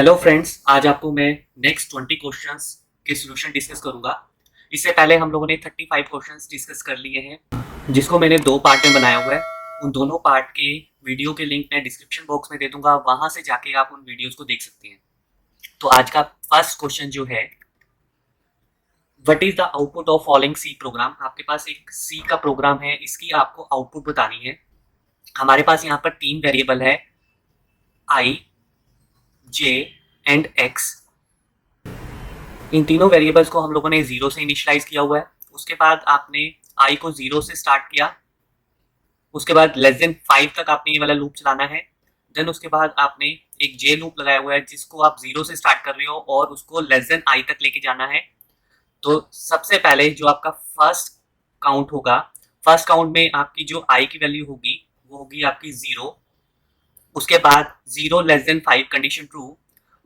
Hello friends, आज आपको मैं नेक्स्ट 20 क्वेश्चंस के सॉल्यूशन डिस्कस करूंगा। इससे पहले हम लोगों ने 35 क्वेश्चंस डिस्कस कर लिए हैं, जिसको मैंने दो पार्ट में बनाया हुआ है। उन दोनों पार्ट के वीडियो के लिंक मैं डिस्क्रिप्शन बॉक्स में दे दूंगा, वहां से जाके आप उन वीडियोस को देख सकते हैं। तो आज का फर्स्ट क्वेश्चन जो है, what is the output of following C program. आपके पास एक सी का प्रोग्राम है, इसकी आपको आउटपुट बतानी है। हमारे पास यहाँ पर तीन वेरिएबल है, आई, जे एंड एक्स। इन तीनों वेरिएबल्स को हम लोगों ने जीरो से इनिशियलाइज किया हुआ है। उसके बाद आपने आई को जीरो से स्टार्ट किया, उसके बाद लेस देन 5 तक आपने ये वाला लूप चलाना है। देन उसके बाद आपने एक जे लूप लगाया हुआ है, जिसको आप जीरो से स्टार्ट कर रहे हो और उसको लेस देन आई तक लेके जाना है। तो सबसे पहले जो आपका फर्स्ट काउंट होगा, फर्स्ट काउंट में आपकी जो आई की वैल्यू होगी वो होगी आपकी जीरो। उसके बाद zero less than 5 condition true.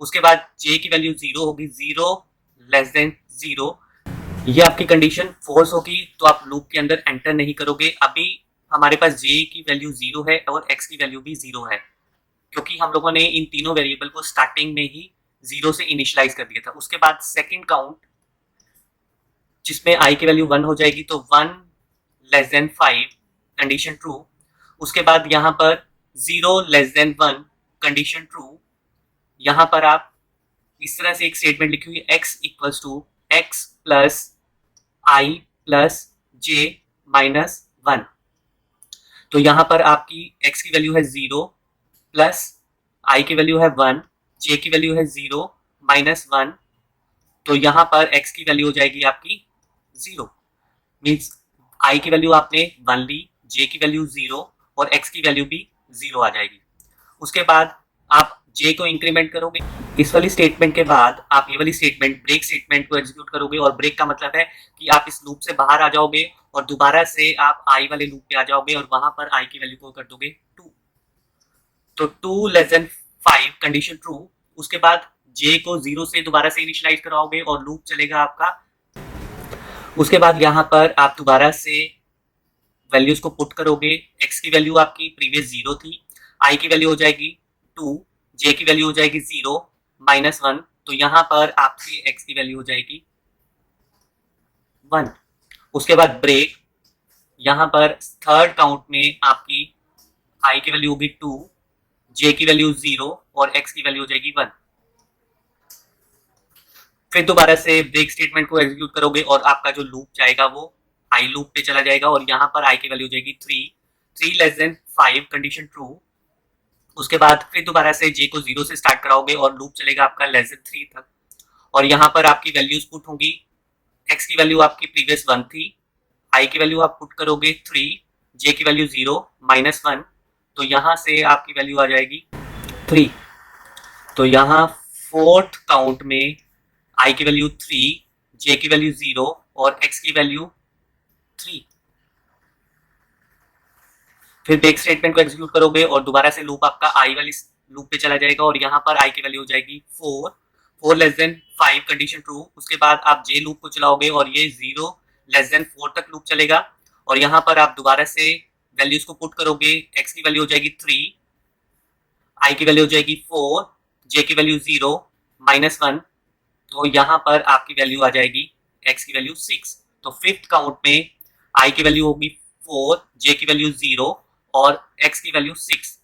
उसके बाद जे की वैल्यू जीरो होगी, जीरो लेस देन जीरो। ये आपकी कंडीशन फोर्स होगी, तो आप लूप के अंदर एंटर नहीं करोगे। अभी हमारे पास जे की वैल्यू जीरो है और एक्स की वैल्यू भी जीरो है, क्योंकि हम लोगों ने इन तीनों वेरिएबल को स्टार्टिंग में ही जीरो से इनिशियलाइज कर दिया था। उसके बाद सेकंड काउंट, जिसमें आई की वैल्यू वन हो जाएगी, तो one less than 5 condition true. उसके बाद यहाँ पर zero less than one condition true. यहाँ पर आप इस तरह से एक स्टेटमेंट लिखी हुई है, x equals to x plus i plus j minus one. तो यहां पर आपकी x की वैल्यू है जीरो, प्लस आई की वैल्यू है वन, जे की वैल्यू है जीरो माइनस वन। तो यहां पर x की वैल्यू हो जाएगी आपकी जीरो। मीन्स आई की वैल्यू आपने वन ली, जे की वैल्यू जीरो और x की वैल्यू भी जीरो आ जाएगी। उसके बाद आप जे को इंक्रीमेंट करोगे। इस वाली स्टेटमेंट के बाद आप ये वाली स्टेटमेंट, ब्रेक स्टेटमेंट को एग्जीक्यूट करोगे। और ब्रेक का मतलब है कि आप इस लूप से बाहर आ जाओगे और दोबारा से आप आई वाले लूप पे आ जाओगे और वहां पर आई की वैल्यू को कर दोगे टू। तो two less than 5 condition true. उसके बाद जे को जीरो से दोबारा से इनिशियलाइज कराओगे और लूप चलेगा आपका। उसके बाद यहाँ पर आप दोबारा से वैल्यूज को पुट करोगे। एक्स की वैल्यू आपकी प्रीवियस जीरो थी, आई की वैल्यू हो जाएगी टू, जे की वैल्यू हो जाएगी जीरो माइनस वन। तो यहां पर आपकी एक्स की वैल्यू हो जाएगी वन। उसके बाद ब्रेक, यहां पर थर्ड काउंट में आपकी आई की वैल्यू होगी टू, जे की वैल्यू जीरो और एक्स की वैल्यू हो जाएगी वन। फिर दोबारा से ब्रेक स्टेटमेंट को एग्जीक्यूट करोगे और आपका जो लूप जाएगा वो आई लूप पे चला जाएगा और यहाँ पर आई की वैल्यू हो जाएगी three, three less than 5 condition true. उसके बाद फिर दोबारा से जे को जीरो से स्टार्ट कराओगे और लूप चलेगा आपका लेस देन 3 तक। और यहाँ पर आपकी वैल्यूज पुट होंगी। एक्स की वैल्यू आपकी प्रीवियस वन थी, आई की वैल्यू आप पुट करोगे थ्री, जे की वैल्यू जीरो माइनस वन। तो यहाँ से आपकी वैल्यू आ जाएगी थ्री। तो यहाँ फोर्थ काउंट में आई की वैल्यू थ्री, जे की वैल्यू जीरो और एक्स की वैल्यू थ्री। फिर ब्रेक स्टेटमेंट को एग्जीक्यूट करोगे और दोबारा से लूप आपका आई वाली लूप पे चला जाएगा और यहाँ पर आई की वैल्यू हो जाएगी four, four less than 5 condition true. उसके बाद आप जे लूप को चलाओगे और ये जीरो लेस देन 4 तक लूप चलेगा और यहाँ पर आप दोबारा से वैल्यूज को पुट करोगे। एक्स की वैल्यू हो जाएगी थ्री, आई की वैल्यू हो जाएगी फोर, जे की वैल्यू जीरो माइनस वन। तो यहाँ पर आपकी वैल्यू आ जाएगी एक्स की वैल्यू सिक्स। तो फिफ्थ काउंट में आई की वैल्यू होगी फोर, जे की वैल्यू जीरो और एक्स की वैल्यू सिक्स।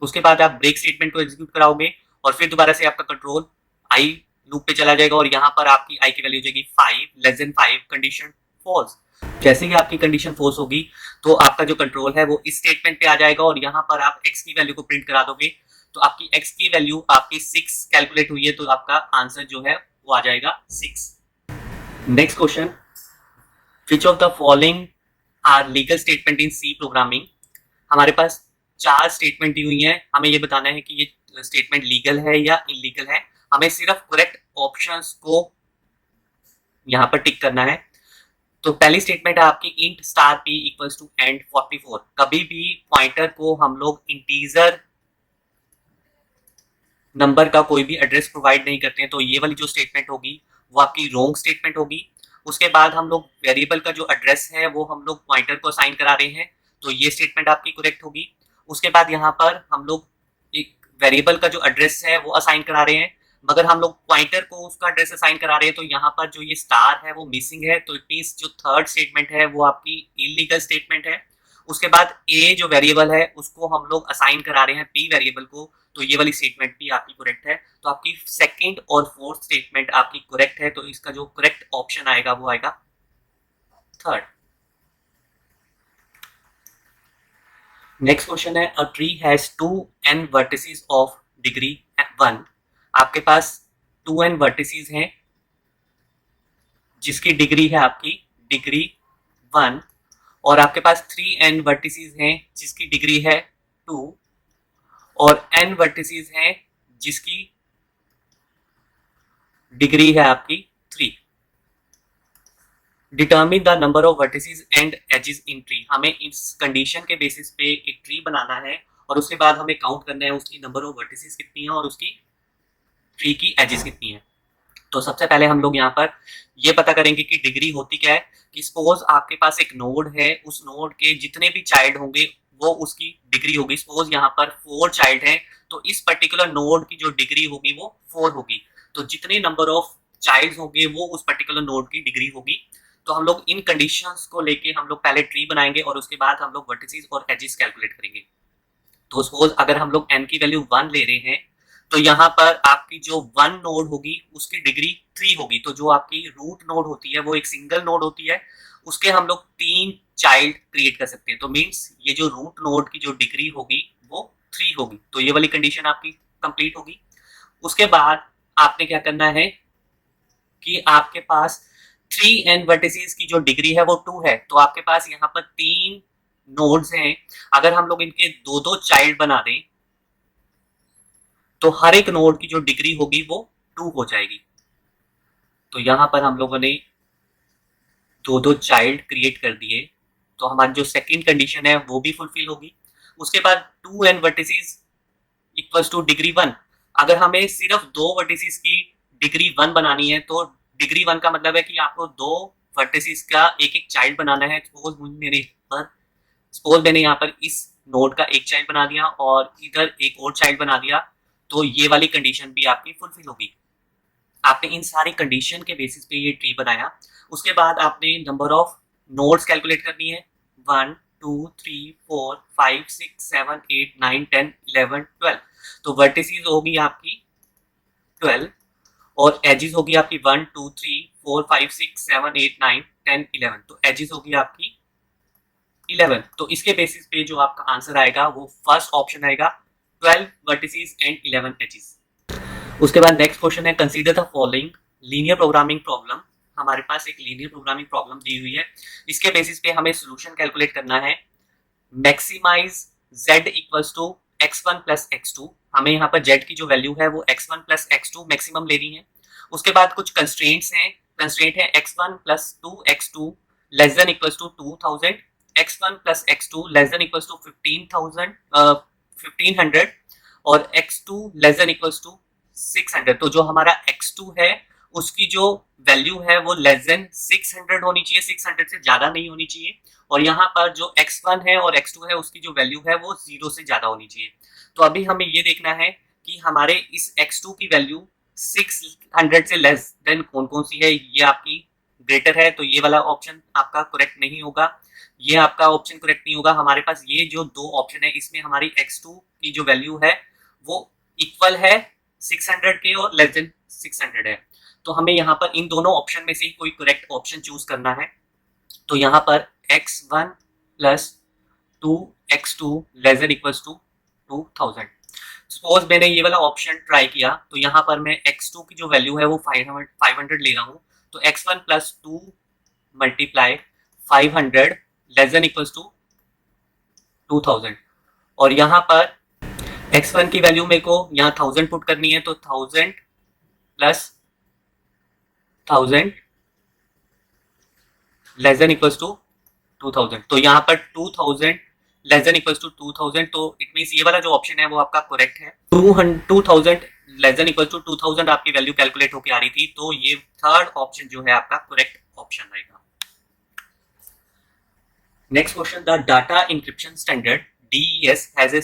उसके बाद आप ब्रेक स्टेटमेंट को एग्जीक्यूट कराओगे और फिर दोबारा से आपका कंट्रोल आई लूप पे चला जाएगा और यहाँ पर आपकी आई की वैल्यू हो जाएगी five less than 5 condition false. जैसे ही आपकी कंडीशन फॉल्स होगी तो आपका जो कंट्रोल है वो इस स्टेटमेंट पे आ जाएगा और यहाँ पर आप एक्स की वैल्यू को प्रिंट करा दोगे। तो आपकी एक्स की वैल्यू आपकी 6 कैलकुलेट हुई है, तो आपका आंसर जो है वो आ जाएगा 6। Next question, which of the following are legal statement in C programming. हमारे पास चार स्टेटमेंट दी हुई है, हमें ये बताना है कि ये स्टेटमेंट लीगल है या इलीगल है। हमें सिर्फ करेक्ट ऑप्शंस को यहाँ पर टिक करना है। तो पहली स्टेटमेंट है आपकी int star p equals to and 44। कभी भी पॉइंटर को हम लोग इंटीजर नंबर का कोई भी एड्रेस प्रोवाइड नहीं करते हैं, तो ये वाली जो स्टेटमेंट होगी वो आपकी रॉन्ग स्टेटमेंट होगी। उसके बाद हम लोग वेरिएबल का जो एड्रेस है वो हम लोग पॉइंटर को असाइन करा रहे हैं, तो ये स्टेटमेंट आपकी करेक्ट होगी। उसके बाद यहाँ पर हम लोग एक वेरिएबल का जो एड्रेस है वो असाइन करा रहे हैं, मगर हम लोग पॉइंटर को उसका एड्रेस असाइन करा रहे हैं, तो यहाँ पर जो ये स्टार है वो मिसिंग है, तो इट मींस जो थर्ड स्टेटमेंट है वो आपकी इलीगल स्टेटमेंट है। उसके बाद ए जो वेरिएबल है उसको हम लोग असाइन करा रहे हैं बी वेरिएबल को, तो ये वाली स्टेटमेंट भी आपकी करेक्ट है। तो आपकी सेकंड और फोर्थ स्टेटमेंट आपकी करेक्ट है, तो इसका जो करेक्ट ऑप्शन आएगा वो आएगा थर्ड। नेक्स्ट क्वेश्चन है, a tree has 2n vertices of degree 1। आपके पास 2n वर्टिसेस हैं जिसकी डिग्री है आपकी डिग्री 1, और आपके पास 3n वर्टिसेस हैं जिसकी डिग्री है 2, और n वर्टिसेस हैं जिसकी डिग्री है आपकी 3। Determine the number of vertices and edges in tree. हमें इस कंडीशन के बेसिस पे एक ट्री बनाना है और उसके बाद हमें काउंट करना है उसकी नंबर ऑफ वर्टिसेस कितनी है और उसकी ट्री की एजेस कितनी है। तो सबसे पहले हम लोग यहाँ पर ये पता करेंगे कि डिग्री होती क्या है, कि सपोज आपके पास एक नोड है, उस नोड के जितने भी चाइल्ड होंगे वो उसकी डिग्री होगी। सपोज यहाँ पर 4 चाइल्ड हैं, तो इस पर्टिकुलर नोड की जो डिग्री होगी वो 4 होगी। तो जितने नंबर ऑफ चाइल्ड होंगे वो उस पर्टिकुलर नोड की डिग्री होगी। तो हम लोग इन कंडीशंस को लेके हम लोग पहले ट्री बनाएंगे और उसके बाद हम लोग वर्टिसेस और एजेस कैलकुलेट करेंगे। तो सपोज अगर हम लोग n की वैल्यू 1 ले रहे हैं, तो यहाँ पर आपकी जो 1 नोड होगी उसकी डिग्री 3 होगी। तो जो आपकी रूट नोड होती है वो एक सिंगल नोड होती है, उसके हम लोग 3 चाइल्ड क्रिएट कर सकते हैं। तो मीन्स ये जो रूट नोड की जो डिग्री होगी वो 3 होगी। तो ये वाली कंडीशन आपकी कंप्लीट होगी। उसके बाद आपने क्या करना है कि आपके पास 3n वर्टिसेस की जो डिग्री है वो 2 है, तो आपके पास यहाँ पर 3 नोड्स हैं। अगर हम लोग इनके 2-2 चाइल्ड बना दें तो हर एक नोड की जो डिग्री होगी वो 2 हो जाएगी। तो यहां पर हम लोगों ने 2-2 चाइल्ड क्रिएट कर दिए, तो हमारी जो सेकंड कंडीशन है वो भी फुलफिल होगी। उसके बाद 2n vertices equals two degree 1। अगर हमें सिर्फ 2 वर्टिसेस की डिग्री 1 बनानी है, तो डिग्री 1 का मतलब है कि आपको 2 वर्टिसेस का एक एक चाइल्ड बनाना है। सपोज मैंने यहाँ पर इस नोड का एक चाइल्ड बना दिया और इधर एक और चाइल्ड बना दिया, तो ये वाली कंडीशन भी आपकी फुलफिल होगी। आपने इन सारी कंडीशन के बेसिस पे ये ट्री बनाया। उसके बाद आपने नंबर ऑफ नोड्स कैलकुलेट करनी है, 1 2 3 4 5 6 7 8 9 10 11 12। तो वर्टिसेस होगी आपकी 12 और एजेस होगी आपकी 1 2 3 4 5 6 7 8 9 10 11। तो एजेस होगी आपकी 11। तो इसके बेसिस पे जो आपका आंसर आएगा वो फर्स्ट ऑप्शन आएगा, 12 वर्टिसेस एंड 11 एजेस। उसके बाद नेक्स्ट क्वेश्चन है, consider the following linear programming problem. हमारे पास एक लीनियर प्रोग्रामिंग प्रॉब्लम दी हुई है, इसके बेसिस पे हमें सोल्यूशन कैलकुलेट करना है। Maximize z equals to x1 plus x2। हमें यहाँ पर z की जो वैल्यू है वो x1 प्लस x2 मैक्सिमम लेनी है। उसके बाद कुछ कंस्ट्रेंट्स हैं, कंस्ट्रेंट है x1 plus 2x2 less than equals to 2000, x1 plus x2 less than equals to 1500 और x2 less than equals to 600। तो जो हमारा x2 है उसकी जो वैल्यू है वो लेस देन 600 होनी चाहिए, 600 से ज्यादा नहीं होनी चाहिए। और यहाँ पर जो x1 है और x2 है उसकी जो वैल्यू है वो 0 से ज्यादा होनी चाहिए। तो अभी हमें ये देखना है कि हमारे इस x2 की वैल्यू 600 से लेस देन कौन कौन सी है। ये आपकी ग्रेटर है, तो ये वाला ऑप्शन आपका करेक्ट नहीं होगा, ये आपका ऑप्शन करेक्ट नहीं होगा। हमारे पास ये जो दो ऑप्शन है इसमें हमारी x2 की जो वैल्यू है वो इक्वल है 600 के और लेस देन 600 है। तो हमें यहाँ पर इन दोनों ऑप्शन में से कोई करेक्ट ऑप्शन चूज करना है। तो यहाँ पर x1 plus 2x2 less than equals to 2000। Suppose मैंने ये वाला ऑप्शन ट्राई किया, तो यहाँ पर मैं x2 की जो वैल्यू है वो 500 ले रहा हूँ। तो x1 plus 2 multiply 500 less than equals to 2000। और यहाँ पर x1 की वैल्यू मेरे को यहाँ 1000 पुट करनी है, तो 1000 plus 1000 less than equals to 2000। तो यहाँ पर 2000 लेस देन इक्वल्स टू 2000, तो इट मींस ये वाला जो ऑप्शन है वो आपका करेक्ट है। 2000 लेस देन इक्वल्स टू 2000 आपकी वैल्यू कैलकुलेट होकर आ रही थी, तो ये थर्ड ऑप्शन जो है आपका करेक्ट ऑप्शन रहेगा। Next question, the data encryption standard DES has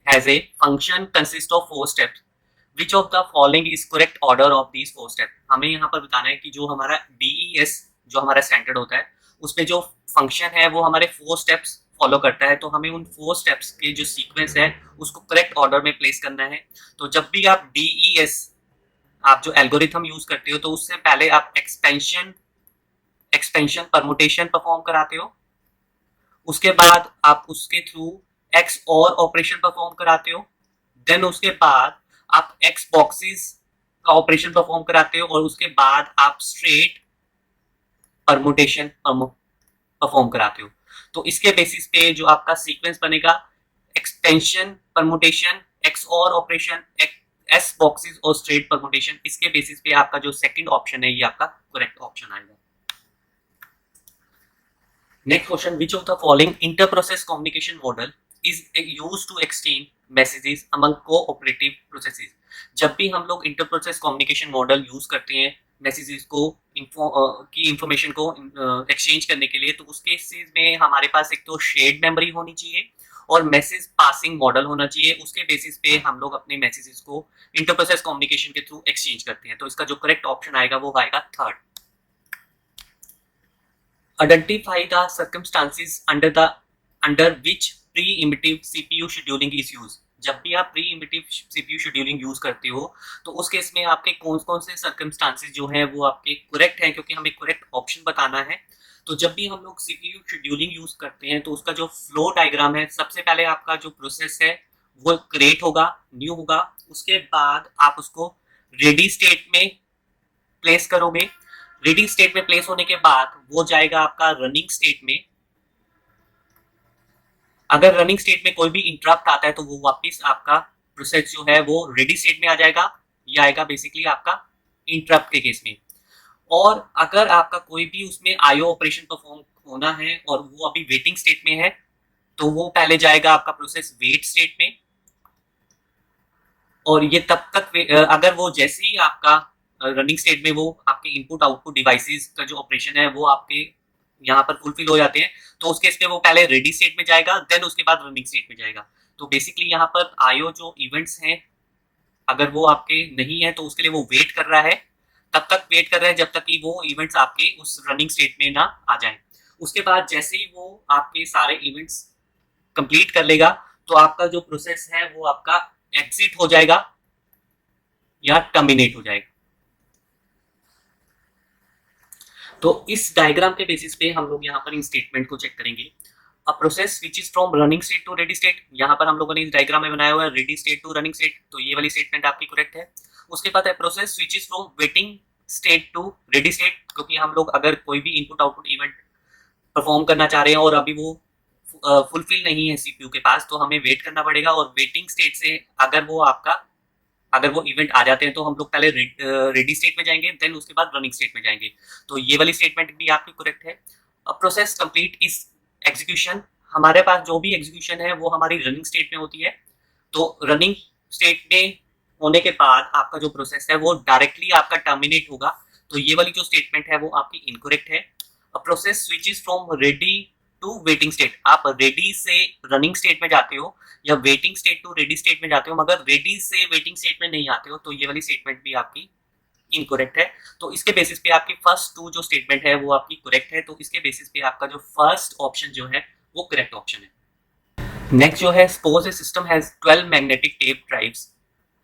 has a function consist of 4 steps. Which of the following is correct order of these 4 steps? हमें यहाँ पर बताना है कि जो हमारा DES जो हमारा स्टैंडर्ड होता है उसमें जो फंक्शन है वो हमारे 4 स्टेप्स फॉलो करता है, तो हमें उन 4 स्टेप्स के जो सीक्वेंस है उसको करेक्ट ऑर्डर में प्लेस करना है। तो जब भी आप DES आप जो एल्गोरिथम यूज करते हो तो उससे पहले आप एक्सपेंशन परमुटेशन परफॉर्म कराते हो, उसके बाद आप उसके थ्रू एक्स और ऑपरेशन परफॉर्म कराते हो, देन उसके बाद आप एक्स बॉक्सेस का ऑपरेशन परफॉर्म कराते हो और उसके बाद आप स्ट्रेट परमुटेशन परफॉर्म कराते हो। तो इसके बेसिस पे जो आपका सीक्वेंस बनेगा एक्सपेंशन परमुटेशन एक्स और ऑपरेशन एस बॉक्सेस और स्ट्रेट परमुटेशन, इसके बेसिस पे आपका जो सेकंड ऑप्शन है ये आपका करेक्ट ऑप्शन आएगा। Next question, which of the following inter-process communication model is used to exchange messages among cooperative processes? जब भी हम लोग इंटर-प्रोसेस कम्युनिकेशन मॉडल यूज करते हैं मैसेजेस को की इंफॉर्मेशन को एक्सचेंज करने के लिए, तो उस केसेस में हमारे पास एक तो शेयर्ड मेमोरी होनी चाहिए और मैसेज पासिंग मॉडल होना चाहिए। उसके बेसिस पे हम लोग अपने मैसेजेस को इंटर-प्रोसेस कम्युनिकेशन के थ्रू एक्सचेंज करते हैं। तो इसका जो करेक्ट ऑप्शन आएगा वो आएगा third. Identify the circumstances under which pre-emptive CPU scheduling is used. जब भी आप प्री-एम्प्टिव CPU शेड्यूलिंग यूज करते हो तो उस केस में आपके कौन कौन से सर्कमस्टांसेस जो हैं वो आपके करेक्ट हैं, क्योंकि हमें करेक्ट ऑप्शन बताना है। तो जब भी हम लोग CPU शेड्यूलिंग यूज करते हैं तो उसका जो फ्लो डायग्राम है, सबसे पहले आपका जो प्रोसेस है वो क्रिएट होगा, न्यू होगा, उसके बाद आप उसको रेडी स्टेट में प्लेस करोगे। रेडी स्टेट में प्लेस होने के बाद वो जाएगा आपका रनिंग स्टेट में। अगर रनिंग स्टेट में कोई भी इंटरप्ट आता है तो वो वापस आपका प्रोसेस जो है वो रेडी स्टेट में आ जाएगा। ये आएगा बेसिकली आपका इंटरप्ट के केस में। और अगर आपका कोई भी उसमें आईओ ऑपरेशन परफॉर्म होना है और वो अभी वेटिंग स्टेट में है तो वो पहले जाएगा आपका प्रोसेस वेट स्टेट में, और ये तब तक अगर वो जैसे ही आपका रनिंग स्टेट में वो आपके इनपुट आउटपुट डिवाइसेस का जो ऑपरेशन है वो आपके यहाँ पर फुलफिल हो जाते हैं, तो उस केस में वो पहले रेडी स्टेट में जाएगा, देन उसके बाद रनिंग स्टेट में जाएगा। तो बेसिकली यहाँ पर आईओ जो इवेंट्स हैं अगर वो आपके नहीं है तो उसके लिए वो वेट कर रहा है, तब तक वेट कर रहा है जब तक कि वो इवेंट्स आपके उस रनिंग स्टेट में ना आ जाए। उसके बाद जैसे ही वो आपके सारे इवेंट्स कंप्लीट कर लेगा तो आपका जो प्रोसेस है वो आपका एग्जिट हो जाएगा या टर्मिनेट हो जाएगा। तो इस डायग्राम के बेसिस पे हम लोग यहाँ पर इन स्टेटमेंट को चेक करेंगे। A process which is from running state to ready state, यहाँ पर हम लोगों ने इस डायग्राम में बनाया हुआ है ready state to running state, तो ये वाली स्टेटमेंट आपकी करेक्ट है। उसके बाद है process which is from waiting state to ready state, क्योंकि हम लोग अगर कोई भी इनपुट आउटपुट इवेंट परफॉर्म करना चाह रहे हैं और अभी वो फुलफिल नहीं है सीपीयू के पास तो हमें वेट करना पड़ेगा, और वेटिंग स्टेट से अगर वो इवेंट आ जाते हैं तो हम लोग पहले रेडी स्टेट में जाएंगे, देन उसके बाद रनिंग स्टेट में जाएंगे। तो ये वाली स्टेटमेंट भी आपकी करेक्ट है। प्रोसेस कंप्लीट इस एग्जीक्यूशन, हमारे पास जो भी एग्जीक्यूशन है वो हमारी रनिंग स्टेट में होती है, तो रनिंग स्टेट में होने के बाद आपका जो प्रोसेस है वो डायरेक्टली आपका टर्मिनेट होगा। तो ये वाली जो स्टेटमेंट है वो आपकी इनकरेक्ट है। Process switch is from ready to waiting state, आप रेडी से रनिंग स्टेट में जाते हो या waiting state to ready state में जाते हो, मगर रेडी से वेटिंग स्टेट में नहीं आते हो, तो ये वाली स्टेटमेंट भी आपकी इनकरेक्ट है। तो इसके बेसिस पे आपकी फर्स्ट टू जो स्टेटमेंट है वो आपकी करेक्ट है, तो इसके बेसिस पे आपका जो फर्स्ट ऑप्शन जो है वो करेक्ट ऑप्शन है। नेक्स्ट जो है, suppose a system has 12 magnetic tape drives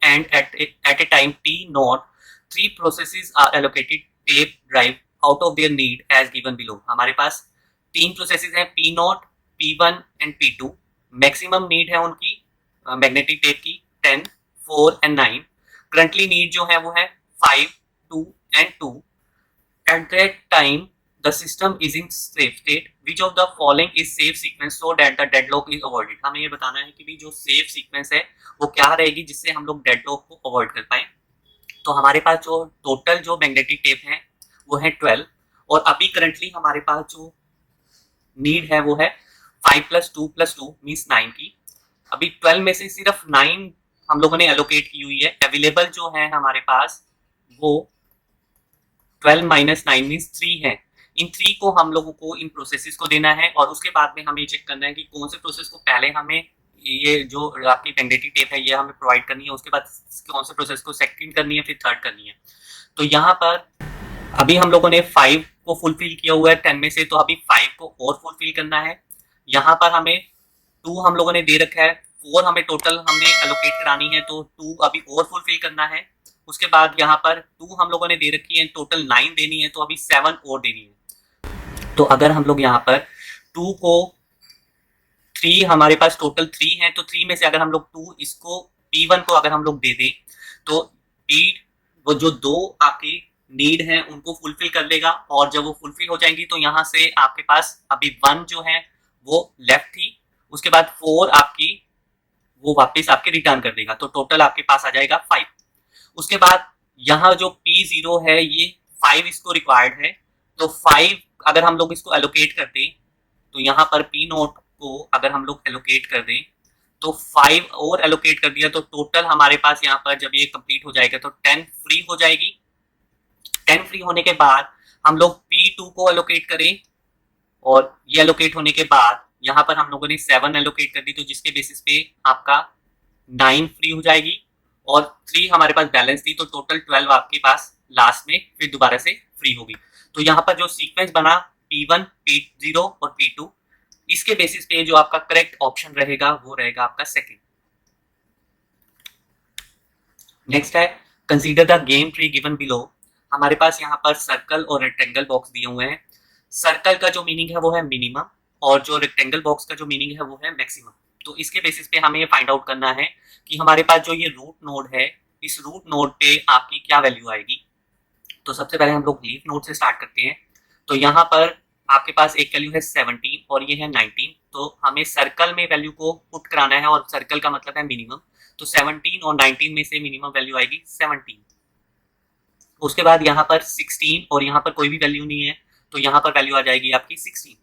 and at a time t not 3 processes are allocated tape drive out of their need as given below. हमारे पास 3 प्रोसेसेस हैं P0, P1 and P2। Maximum need है उनकी magnetic tape की 10, 4 and 9। Currently need जो है वो है 5, 2 and 2। At that time the system is in safe state, which of the following is safe sequence so that the deadlock is avoided. हमें ये बताना है कि भी जो सेफ सीक्वेंस है वो क्या रहेगी जिससे हम लोग डेडलॉक को अवॉइड कर पाए। तो हमारे पास जो टोटल जो मैग्नेटिक टेप है वो है 12, और अभी करंटली हमारे पास जो नीड है वो है 5 + 2 + 2 मीन्स 9 की। अभी 12 में से सिर्फ 9 हम लोगों ने एलोकेट की हुई है, अवेलेबल जो है हमारे पास वो 12 - 9 मीन्स 3 है। इन 3 को हम लोगों को इन प्रोसेसेस को देना है, और उसके बाद में हमें चेक करना है कि कौन से प्रोसेस को पहले हमें ये जो आपकी मैग्नेटिक टेप है ये हमें प्रोवाइड करनी है, उसके बाद कौन से प्रोसेस को सेकंड करनी है, फिर थर्ड करनी है। तो यहाँ पर अभी हम लोगों ने 5 को फुलफिल किया हुआ है 10 में से, तो अभी 5 को और फुलफिल करना है। यहाँ पर हमें 2 हम लोगों ने दे रखा है, 4 हमें टोटल हमने एलोकेट करानी है, तो 2 अभी और फुलफिल करना है। उसके बाद यहाँ पर 2 हम लोगों ने दे रखी है, टोटल 9 देनी है, तो अभी 7 और देनी है। तो अगर हम लोग यहाँ पर 2 को 3 हमारे पास टोटल 3 है, तो 3 में से अगर हम लोग 2 इसको P1 को अगर हम लोग दे दें तो P वो जो 2 आपकी नीड है उनको फुलफिल कर लेगा, और जब वो फुलफिल हो जाएंगी तो यहाँ से आपके पास अभी 1 जो है वो लेफ्ट थी, उसके बाद 4 आपकी वो वापस आपके रिटर्न कर देगा, तो टोटल आपके पास आ जाएगा 5। उसके बाद यहाँ जो P0 है ये 5 इसको रिक्वायर्ड है, तो 5 अगर हम लोग इसको एलोकेट कर दें तो यहाँ पर P0 को अगर हम लोग एलोकेट कर दें तो 5 और एलोकेट कर दिया, तो टोटल हमारे पास यहाँ पर जब ये कंप्लीट हो जाएगा तो 10 फ्री हो जाएगी। 10 फ्री होने के बाद हम लोग P2 को एलोकेट करें, और ये एलोकेट होने के बाद यहाँ पर हम लोगों ने 7 एलोकेट कर दी, तो जिसके बेसिस पे आपका 9 फ्री हो जाएगी, और 3 हमारे पास बैलेंस थी, तो टोटल 12 आपके पास लास्ट में फिर दोबारा से फ्री होगी। तो यहाँ पर जो सीक्वेंस बना P1, P0 और P2, इसके बेसिस पे जो आपका करेक्ट ऑप्शन रहेगा वो रहेगा आपका सेकंड। नेक्स्ट है consider the game tree given below. हमारे पास यहाँ पर सर्कल और रेक्टेंगल बॉक्स दिए हुए हैं। सर्कल का जो मीनिंग है वो है मिनिमम, और जो रेक्टेंगल बॉक्स का जो मीनिंग है वो है मैक्सिमम। तो इसके बेसिस पे हमें ये फाइंड आउट करना है कि हमारे पास जो ये रूट नोड है, इस रूट नोड पे आपकी क्या वैल्यू आएगी। तो सबसे पहले हम लोग लीफ नोड से स्टार्ट करते हैं। तो यहाँ पर आपके पास एक वैल्यू है 17 और ये है 19, तो हमें सर्कल में वैल्यू को पुट कराना है, और सर्कल का मतलब है मिनिमम, तो 17 और 19 में से मिनिमम वैल्यू आएगी 17। उसके बाद यहाँ पर 16 और यहाँ पर कोई भी वैल्यू नहीं है, तो यहाँ पर वैल्यू आ जाएगी आपकी 16।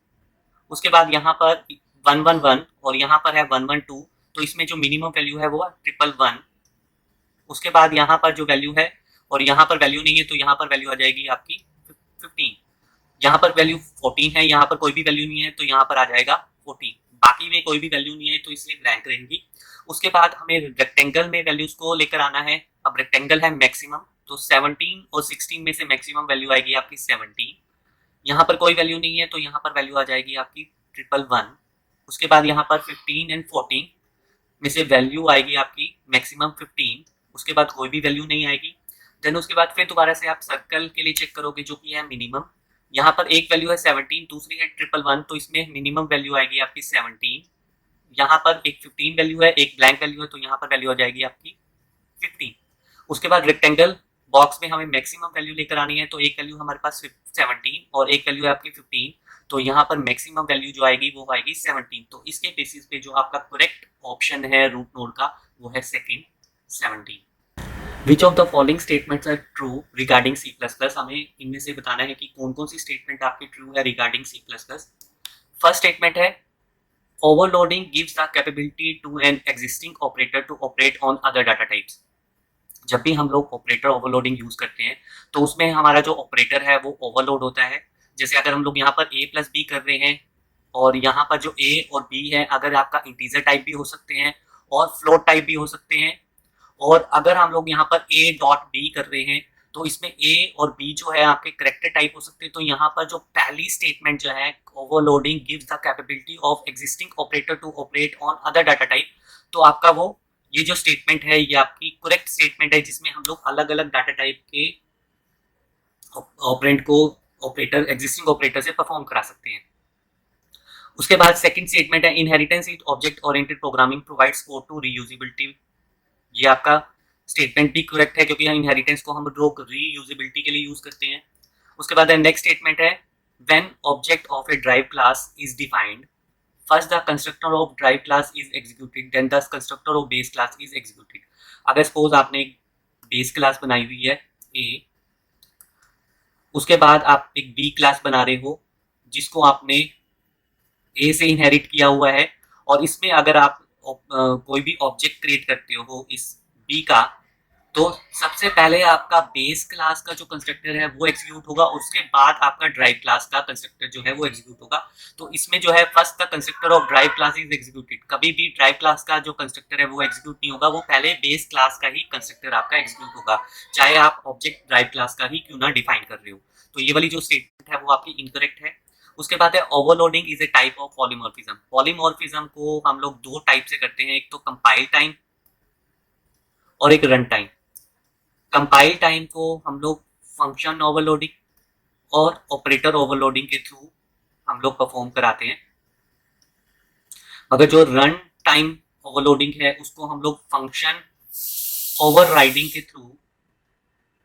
उसके बाद यहाँ पर 111 और यहाँ पर है 112, तो इसमें जो मिनिमम वैल्यू है वो है 111। उसके बाद यहाँ पर जो वैल्यू है और यहाँ पर वैल्यू नहीं है, तो यहाँ पर वैल्यू आ जाएगी आपकी 15। यहाँ पर वैल्यू 14 है, यहाँ पर कोई भी वैल्यू नहीं है, तो यहाँ पर आ जाएगा 14। बाकी में कोई भी वैल्यू नहीं है, तो इसलिए ब्लैंक रहेंगी। उसके बाद हमें रेक्टेंगल में वैल्यूज को लेकर आना है। अब रेक्टेंगल है मैक्सिमम, तो 17 और 16 में से मैक्सिमम वैल्यू आएगी आपकी 17। यहाँ पर कोई वैल्यू नहीं है, तो यहाँ पर वैल्यू आ जाएगी आपकी 111। उसके बाद यहाँ पर 15 एंड 14 में से वैल्यू आएगी आपकी मैक्सिमम 15, उसके बाद कोई भी वैल्यू नहीं आएगी। देन उसके बाद फिर दोबारा से आप सर्कल के लिए चेक करोगे जो कि है मिनिमम। यहाँ पर एक वैल्यू है 17, दूसरी है 111, तो इसमें मिनिमम वैल्यू आएगी आपकी 17। यहाँ पर एक 15 वैल्यू है, एक ब्लैंक वैल्यू है, तो यहाँ पर वैल्यू आ जाएगी आपकी 15। उसके बाद रेक्टेंगल बॉक्स में हमें मैक्सिमम वैल्यू लेकर आनी है, तो एक वैल्यू हमारे पास 17 और एक वैल्यू है आपकी 15, तो यहाँ पर मैक्सिमम वैल्यू जो आएगी वो आएगी 17। तो इसके बेसिस पे जो आपका करेक्ट ऑप्शन है रूट नोड का वो है second 17। Which of the following statements are true regarding C++। हमें इनमें से बताना है कि कौन कौन सी स्टेटमेंट आपकी ट्रू है रिगार्डिंग C++। फर्स्ट स्टेटमेंट है overloading gives the capability to an existing operator to operate on other data types. जब भी हम लोग ऑपरेटर ओवरलोडिंग यूज करते हैं तो उसमें हमारा जो ऑपरेटर है वो ओवरलोड होता है। जैसे अगर हम लोग यहाँ पर a प्लस बी कर रहे हैं, और यहाँ पर जो a और b है अगर आपका इंटीजर टाइप भी हो सकते हैं और फ्लोट टाइप भी हो सकते हैं, और अगर हम लोग यहाँ पर a डॉट b कर रहे हैं तो इसमें a और b जो है आपके करेक्टर टाइप हो सकते हैं। तो यहाँ पर जो पहली स्टेटमेंट जो है overloading gives the capability of existing operator to operate on other data type, तो आपका वो ये जो स्टेटमेंट है ये आपकी करेक्ट स्टेटमेंट है, जिसमें हम लोग अलग अलग डाटा टाइप के ऑपरेंड को ऑपरेटर एग्जिस्टिंग ऑपरेटर से परफॉर्म करा सकते हैं। उसके बाद सेकंड स्टेटमेंट है inheritance with object oriented programming provides support to reusability. ये आपका स्टेटमेंट भी करेक्ट है, क्योंकि इनहेरिटेंस को हम लोग रीयूजेबिलिटी के लिए यूज करते हैं। उसके बाद नेक्स्ट स्टेटमेंट है when object of A drive class is defined, first the constructor of drive class is executed, then the constructor of base class is executed। अगर सपोज आपने एक बेस क्लास बनाई हुई है a, उसके बाद आप एक b क्लास बना रहे हो जिसको आपने a से इनहेरिट किया हुआ है, और इसमें अगर आप कोई भी ऑब्जेक्ट क्रिएट करते हो इस b का, तो सबसे पहले आपका बेस क्लास का जो कंस्ट्रक्टर है वो एग्जीक्यूट होगा, उसके बाद आपका ड्राइव क्लास का कंस्ट्रक्टर जो है वो एग्जीक्यूट होगा। तो इसमें जो है first the constructor of drive class is executed, कभी भी ड्राइव क्लास का जो कंस्ट्रक्टर है वो एग्जीक्यूट नहीं होगा, वो पहले बेस क्लास का ही कंस्ट्रक्टर आपका एग्जीक्यूट होगा, चाहे आप ऑब्जेक्ट ड्राइव क्लास का ही क्यों ना डिफाइन कर रहे हो। तो ये वाली जो स्टेटमेंट है वो आपकी इनकरेक्ट है। उसके बाद है overloading is a type of polymorphism. Polymorphism को हम लोग दो टाइप से करते हैं, एक तो कंपाइल टाइम और एक रन टाइम। कंपाइल टाइम को हम लोग फंक्शन ओवरलोडिंग और ऑपरेटर ओवरलोडिंग के थ्रू हम लोग परफॉर्म कराते हैं, मगर जो रन टाइम ओवरलोडिंग है उसको हम लोग फंक्शन ओवरराइडिंग के थ्रू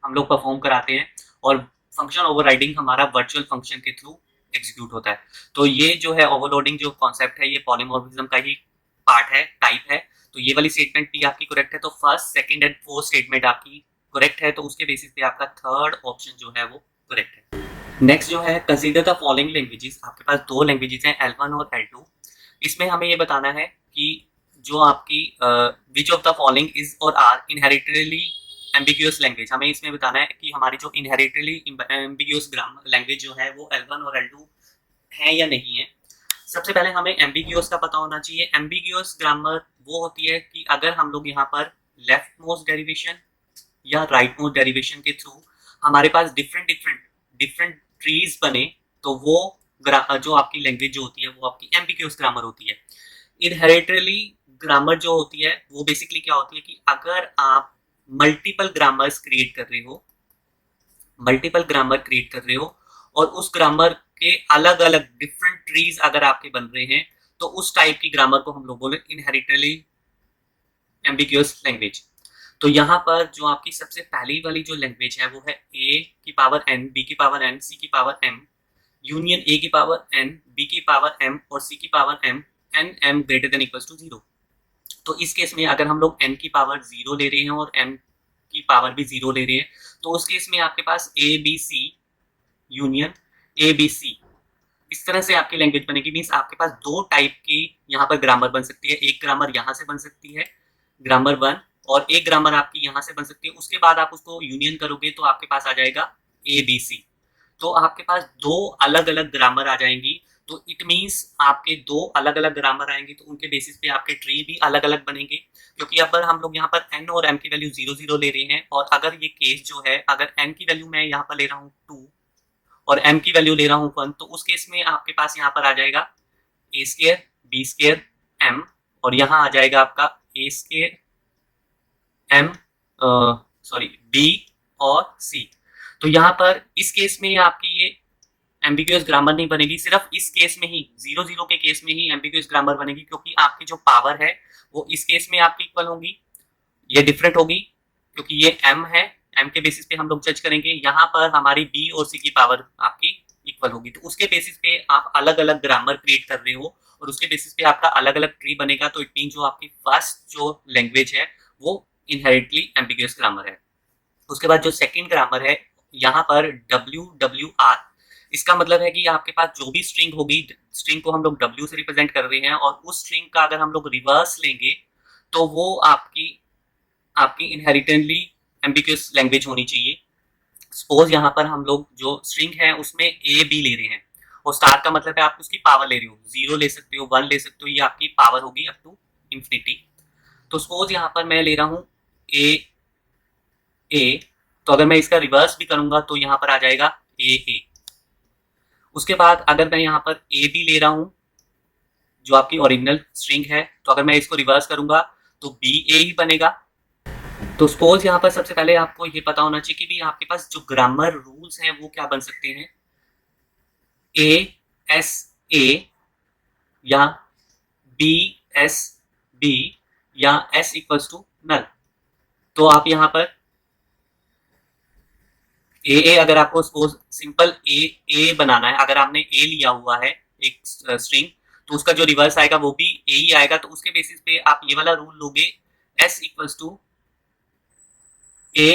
हम लोग परफॉर्म कराते हैं, और फंक्शन ओवरराइडिंग हमारा वर्चुअल फंक्शन के थ्रू एग्जीक्यूट होता है। तो ये जो है ओवरलोडिंग जो कॉन्सेप्ट है ये पॉलीमॉर्फिज्म का ही पार्ट है, टाइप है। तो ये वाली स्टेटमेंट भी आपकी करेक्ट है। तो first, second and fourth statement आपकी करेक्ट है, तो उसके बेसिस पे आपका थर्ड ऑप्शन जो है वो करेक्ट है। नेक्स्ट जो है कंसीडर द फॉलोइंग लैंग्वेजेस। आपके पास दो लैंग्वेजेस हैं L1 और L2। इसमें हमें ये बताना है कि जो आपकी विच ऑफ द फॉलोइंग इज और आर इनहेरिटली एम्बिग्यूअस लैंग्वेज, हमें इसमें बताना है कि हमारी जो इनहेरिटली एम्बिग्यूअस ग्रामर लैंग्वेज जो है वो L1 और L2 है या नहीं है। सबसे पहले हमें एम्बिग्यूअस का पता होना चाहिए। एम्बिग्यूअस ग्रामर वो होती है कि अगर हम लोग यहाँ पर लेफ्ट मोस्ट डेरिवेशन या राइट मोस्ट डेरिवेशन के थ्रू हमारे पास डिफरेंट ट्रीज बने, तो वो जो आपकी लैंग्वेज जो होती है वो आपकी एम्बिग्यूअस ग्रामर होती है। इनहेरिटली ग्रामर जो होती है वो बेसिकली क्या होती है कि अगर आप मल्टीपल ग्रामर क्रिएट कर रहे हो और उस ग्रामर के अलग अलग डिफरेंट ट्रीज अगर आपके बन रहे हैं, तो उस टाइप की ग्रामर को हम लोग बोले इनहेरिटली एम्बिग्यूअस लैंग्वेज। तो यहाँ पर जो आपकी सबसे पहली वाली जो लैंग्वेज है वो है a की पावर n, b की पावर n, c की पावर m यूनियन a की पावर n, b की पावर m और c की power m n m greater than equals to 0। तो इस केस में अगर हम लोग n की पावर 0 ले रहे हैं और m की पावर भी 0 ले रहे हैं, तो उस केस में आपके पास a b c union a b c इस तरह से आपकी लैंग्वेज बनेगी। मीन्स आपके पास दो टाइप की यहाँ पर ग्रामर बन सकती है। एक ग्रामर यहाँ से बन सकती है ग्रामर 1, और एक ग्रामर आपकी यहाँ से बन सकती है। उसके बाद आप उसको यूनियन करोगे तो आपके पास आ जाएगा ABC। तो आपके पास दो अलग अलग ग्रामर आ जाएंगी। तो इट मीन्स आपके दो अलग अलग ग्रामर आएंगे, तो उनके बेसिस पे आपके ट्री भी अलग अलग बनेंगे। क्योंकि अगर हम लोग यहाँ पर n और m की वैल्यू 0 0 ले रहे हैं, और अगर ये केस जो है अगर n की वैल्यू मैं यहाँ पर ले रहा हूँ 2 और m की वैल्यू ले रहा हूँ 1, तो उस केस में आपके पास यहाँ पर आ जाएगा a square b square m, और यहाँ आ जाएगा आपका a स्क्वायर m b और c। तो यहाँ पर इस केस में आपकी ये एम्बिग्यूअस ग्रामर नहीं बनेगी, सिर्फ इस केस में ही 0 0 के केस में ही एम्बिग्यूअस ग्रामर बनेगी, क्योंकि आपकी जो पावर है वो इस केस में आपकी इक्वल होगी, ये डिफरेंट होगी क्योंकि ये m है, m के बेसिस पे हम लोग जज करेंगे। यहाँ पर हमारी b और c की पावर आपकी इक्वल होगी, तो उसके बेसिस पे आप अलग अलग ग्रामर क्रिएट कर रहे हो और उसके बेसिस पे आपका अलग अलग ट्री बनेगा। तो इट मीन जो आपकी फर्स्ट जो लैंग्वेज है वो इनहेरिटली एम्बिग्यूअस ग्रामर है। उसके बाद जो सेकंड ग्रामर है यहाँ पर WWR, इसका मतलब है कि आपके पास जो भी स्ट्रिंग होगी, स्ट्रिंग को हम लोग W से रिप्रेजेंट कर रहे हैं, और उस स्ट्रिंग का अगर हम लोग रिवर्स लेंगे तो वो आपकी इनहेरिटेंटली एम्बिग्यूअस लैंग्वेज होनी चाहिए। सपोज यहाँ पर हम लोग जो स्ट्रिंग है उसमें a b ले रहे हैं, और स्टार का मतलब है आप उसकी पावर ले रहे हो, 0 ले सकते हो, 1 ले सकते हो, ये आपकी पावर होगी अप टू इंफिनिटी। तो सपोज यहाँ पर मैं ले रहा हूँ a, तो अगर मैं इसका रिवर्स भी करूंगा तो यहाँ पर आ जाएगा a। उसके बाद अगर मैं यहाँ पर a b ले रहा हूँ जो आपकी ओरिजिनल स्ट्रिंग है, तो अगर मैं इसको रिवर्स करूंगा तो b a ही बनेगा। तो सपोज यहाँ पर सबसे पहले आपको ये पता होना चाहिए कि भी आपके पास जो ग्रामर रूल्स हैं वो क्या बन सकते हैं, a s a या b s b या s इक्वल्स टू नल। तो आप यहाँ पर a अगर आपको सपोज सिंपल a बनाना है, अगर आपने a लिया हुआ है एक स्ट्रिंग, तो उसका जो रिवर्स आएगा वो भी a ही आएगा। तो उसके बेसिस पे आप ये वाला रूल लोगे s इक्वल्स टू a,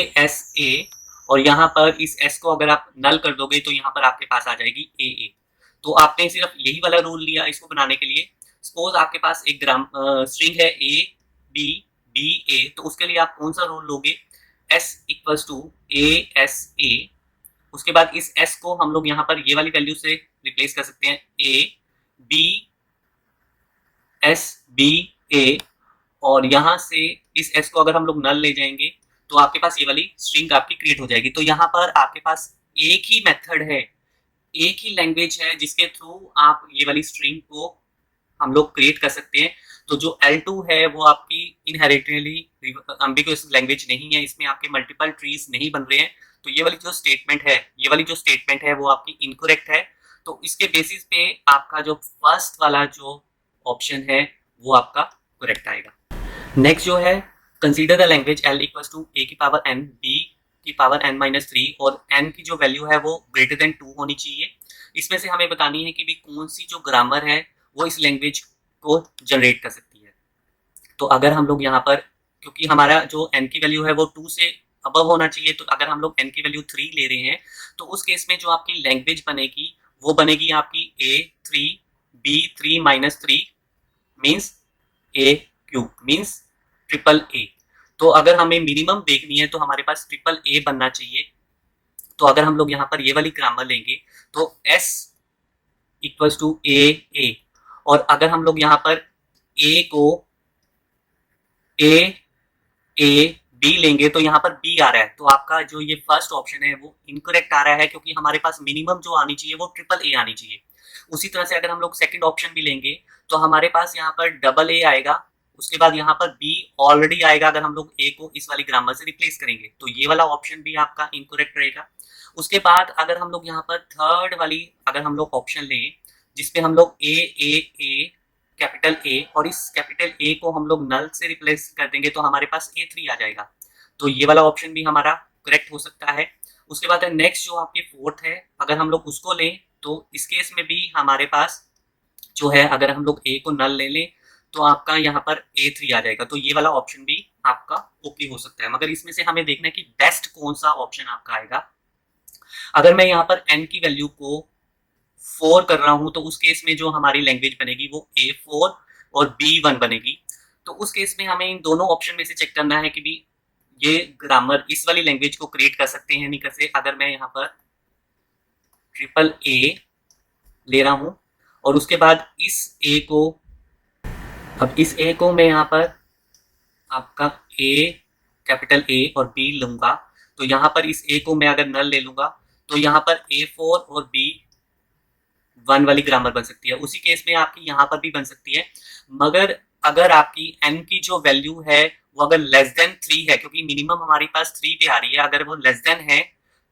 और यहाँ पर इस s को अगर आप नल कर दोगे तो यहाँ पर आपके पास आ जाएगी a। तो आपने सिर्फ यही वाला रूल लिया इसको बनाने के लिए। सपोज आपके पास एक स्ट्रिंग है a b b a, तो उसके लिए आप कौन सा रूल लोगे, s equals to A S A, उसके बाद इस s को हम लोग यहाँ पर ये वाली वैल्यू से रिप्लेस कर सकते हैं, a b s b a, और यहां से इस s को अगर हम लोग नल ले जाएंगे तो आपके पास ये वाली स्ट्रिंग आपकी क्रिएट हो जाएगी। तो यहाँ पर आपके पास एक ही मेथड है, एक ही लैंग्वेज है जिसके थ्रू आप ये वाली स्ट्रिंग को हम लोग क्रिएट कर सकते हैं। तो जो L2 है वो आपकी इनहेरिटेडली एम्बिगुअस लैंग्वेज नहीं है, इसमें आपके मल्टीपल ट्रीज नहीं बन रहे हैं। तो ये वाली जो स्टेटमेंट है वो आपकी इनकरेक्ट है। तो इसके बेसिस पे आपका जो फर्स्ट वाला जो ऑप्शन है वो आपका करेक्ट आएगा। नेक्स्ट जो है, consider the language L equals to a की पावर n b की पावर n-3 और n की जो वैल्यू है वो ग्रेटर देन 2 होनी चाहिए। इसमें से हमें बतानी है कि भी कौन सी जो ग्रामर है वो इस लैंग्वेज को जनरेट कर सकती है। तो अगर हम लोग यहाँ पर, क्योंकि हमारा जो n की वैल्यू है वो 2 से अबव होना चाहिए, तो अगर हम लोग n की वैल्यू 3 ले रहे हैं तो उस केस में जो आपकी लैंग्वेज बनेगी वो बनेगी आपकी a3 b3 -3 means a cube means triple A. तो अगर हमें मिनिमम देखनी है तो हमारे पास ट्रिपल ए बनना चाहिए। तो अगर हम लोग यहाँ पर ये वाली ग्रामर लेंगे तो s इक्वल्स टू ए, और अगर हम लोग यहाँ पर a को ए बी लेंगे तो यहाँ पर बी आ रहा है। तो आपका जो ये फर्स्ट ऑप्शन है वो इनकरेक्ट आ रहा है, क्योंकि हमारे पास मिनिमम जो आनी चाहिए वो ट्रिपल ए आनी चाहिए। उसी तरह से अगर हम लोग सेकंड ऑप्शन भी लेंगे तो हमारे पास यहाँ पर डबल ए आएगा, उसके बाद यहाँ पर बी ऑलरेडी आएगा अगर हम लोग ए को इस वाली ग्रामर से रिप्लेस करेंगे। तो ये वाला ऑप्शन भी आपका इनकरेक्ट रहेगा। उसके बाद अगर हम लोग यहाँ पर थर्ड वाली अगर हम लोग ऑप्शन लें जिसपे हम लोग ए कैपिटल ए और इस कैपिटल ए को हम लोग नल से रिप्लेस कर देंगे तो हमारे पास A3 आ जाएगा। तो ये वाला ऑप्शन भी हमारा करेक्ट हो सकता है। उसके बाद नेक्स्ट जो आपकी फोर्थ है, अगर हम लोग उसको लें तो इस केस में भी हमारे पास जो है, अगर हम लोग ए को नल ले लें तो आपका यहाँ पर A3 आ जाएगा। तो ये वाला ऑप्शन भी आपका ओके हो सकता है, मगर इसमें से हमें देखना है कि बेस्ट कौन सा ऑप्शन आपका आएगा। अगर मैं यहाँ पर n की वैल्यू को 4 कर रहा हूं तो उस केस में जो हमारी लैंग्वेज बनेगी वो A4 और B1 बनेगी। तो उस केस में हमें इन दोनों ऑप्शन में से चेक करना है कि भी ये ग्रामर इस वाली लैंग्वेज को क्रिएट कर सकते हैं नहीं कर सकते। अगर मैं यहाँ पर ट्रिपल ए ले रहा हूं और उसके बाद इस ए को, अब इस ए को मैं यहाँ पर आपका ए कैपिटल ए और बी लूंगा, तो यहाँ पर इस ए को मैं अगर नल ले लूंगा तो यहाँ पर A4 और B1 वाली ग्रामर बन सकती है। उसी केस में आपकी यहाँ पर भी बन सकती है, मगर अगर आपकी n की जो वैल्यू है वो अगर लेस देन 3 है, क्योंकि मिनिमम हमारे पास 3 पे आ रही है, अगर वो लेस देन है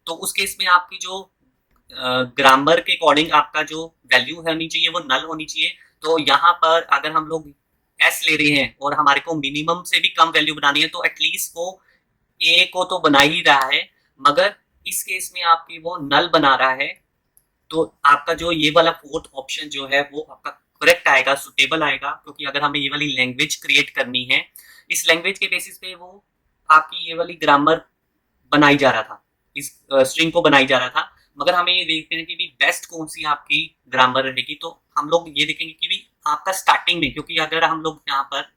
तो उस केस में आपकी जो ग्रामर के अकॉर्डिंग आपका जो वैल्यू होनी चाहिए वो नल होनी चाहिए। तो यहाँ पर अगर हम लोग s ले रहे हैं और हमारे को मिनिमम से भी कम वैल्यू बनानी है तो एटलीस्ट वो a को तो बना ही रहा है, मगर इस केस में आपकी वो नल बना रहा है। तो आपका जो ये वाला फोर्थ ऑप्शन जो है वो आपका करेक्ट आएगा, सुटेबल आएगा, क्योंकि अगर हमें ये वाली लैंग्वेज क्रिएट करनी है, इस लैंग्वेज के बेसिस पे वो आपकी ये वाली ग्रामर बनाई जा रहा था, इस स्ट्रिंग को बनाई जा रहा था। मगर हमें ये देखते हैं कि भी बेस्ट कौन सी आपकी ग्रामर रहेगी। तो हम लोग ये देखेंगे कि भी आपका स्टार्टिंग में, क्योंकि अगर हम लोग यहाँ पर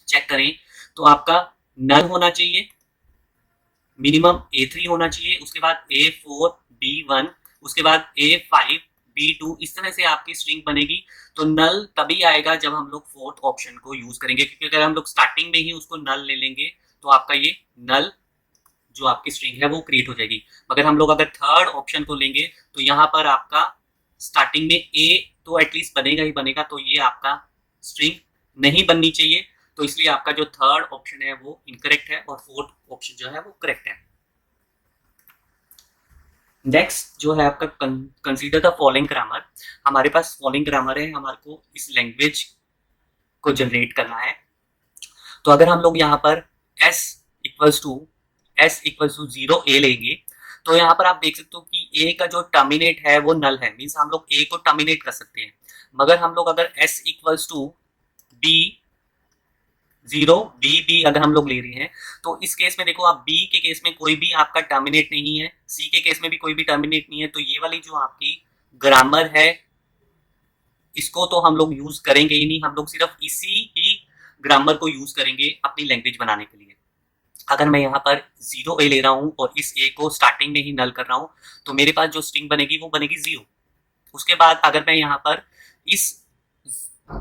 चेक करें तो आपका नल होना चाहिए, मिनिमम A3 होना चाहिए, उसके बाद A4 B1, उसके बाद A5 B2, इस तरह से आपकी स्ट्रिंग बनेगी। तो नल तभी आएगा जब हम लोग फोर्थ ऑप्शन को यूज करेंगे, क्योंकि अगर हम लोग स्टार्टिंग में ही उसको नल ले लेंगे तो आपका ये नल जो आपकी स्ट्रिंग है वो क्रिएट हो जाएगी। मगर हम लोग अगर थर्ड ऑप्शन को लेंगे तो यहाँ पर आपका स्टार्टिंग में A तो एटलीस्ट बनेगा ही बनेगा, तो ये आपका स्ट्रिंग नहीं बननी चाहिए। तो इसलिए आपका जो थर्ड ऑप्शन है वो इनकरेक्ट है और फोर्थ ऑप्शन जो है वो करेक्ट है। नेक्स्ट जो है आपका कंसीडर द फॉलोइंग ग्रामर। हमारे पास फॉलोइंग ग्रामर है, हमारे को इस लैंग्वेज को जनरेट करना है। तो अगर हम लोग यहाँ पर s इक्वल्स टू 0 a लेंगे तो यहाँ पर आप देख सकते हो कि a का जो टर्मिनेट है वो नल है, मीन्स हम लोग a को टर्मिनेट कर सकते हैं। मगर हम लोग अगर s इक्वल्स टू b अगर हम लोग ले रहे हैं तो इस केस में देखो आप b के केस में कोई भी आपका टर्मिनेट नहीं है, c के केस में भी कोई भी टर्मिनेट नहीं है। तो ये वाली जो आपकी ग्रामर है इसको तो हम लोग यूज करेंगे ही नहीं, हम लोग सिर्फ इसी ही ग्रामर को यूज करेंगे अपनी लैंग्वेज बनाने के लिए। अगर मैं यहाँ पर 0 ए ले रहा हूँ और इस ए को स्टार्टिंग में ही नल कर रहा हूँ, तो मेरे पास जो स्ट्रिंग बनेगी वो बनेगी 0। उसके बाद अगर मैं यहाँ पर इस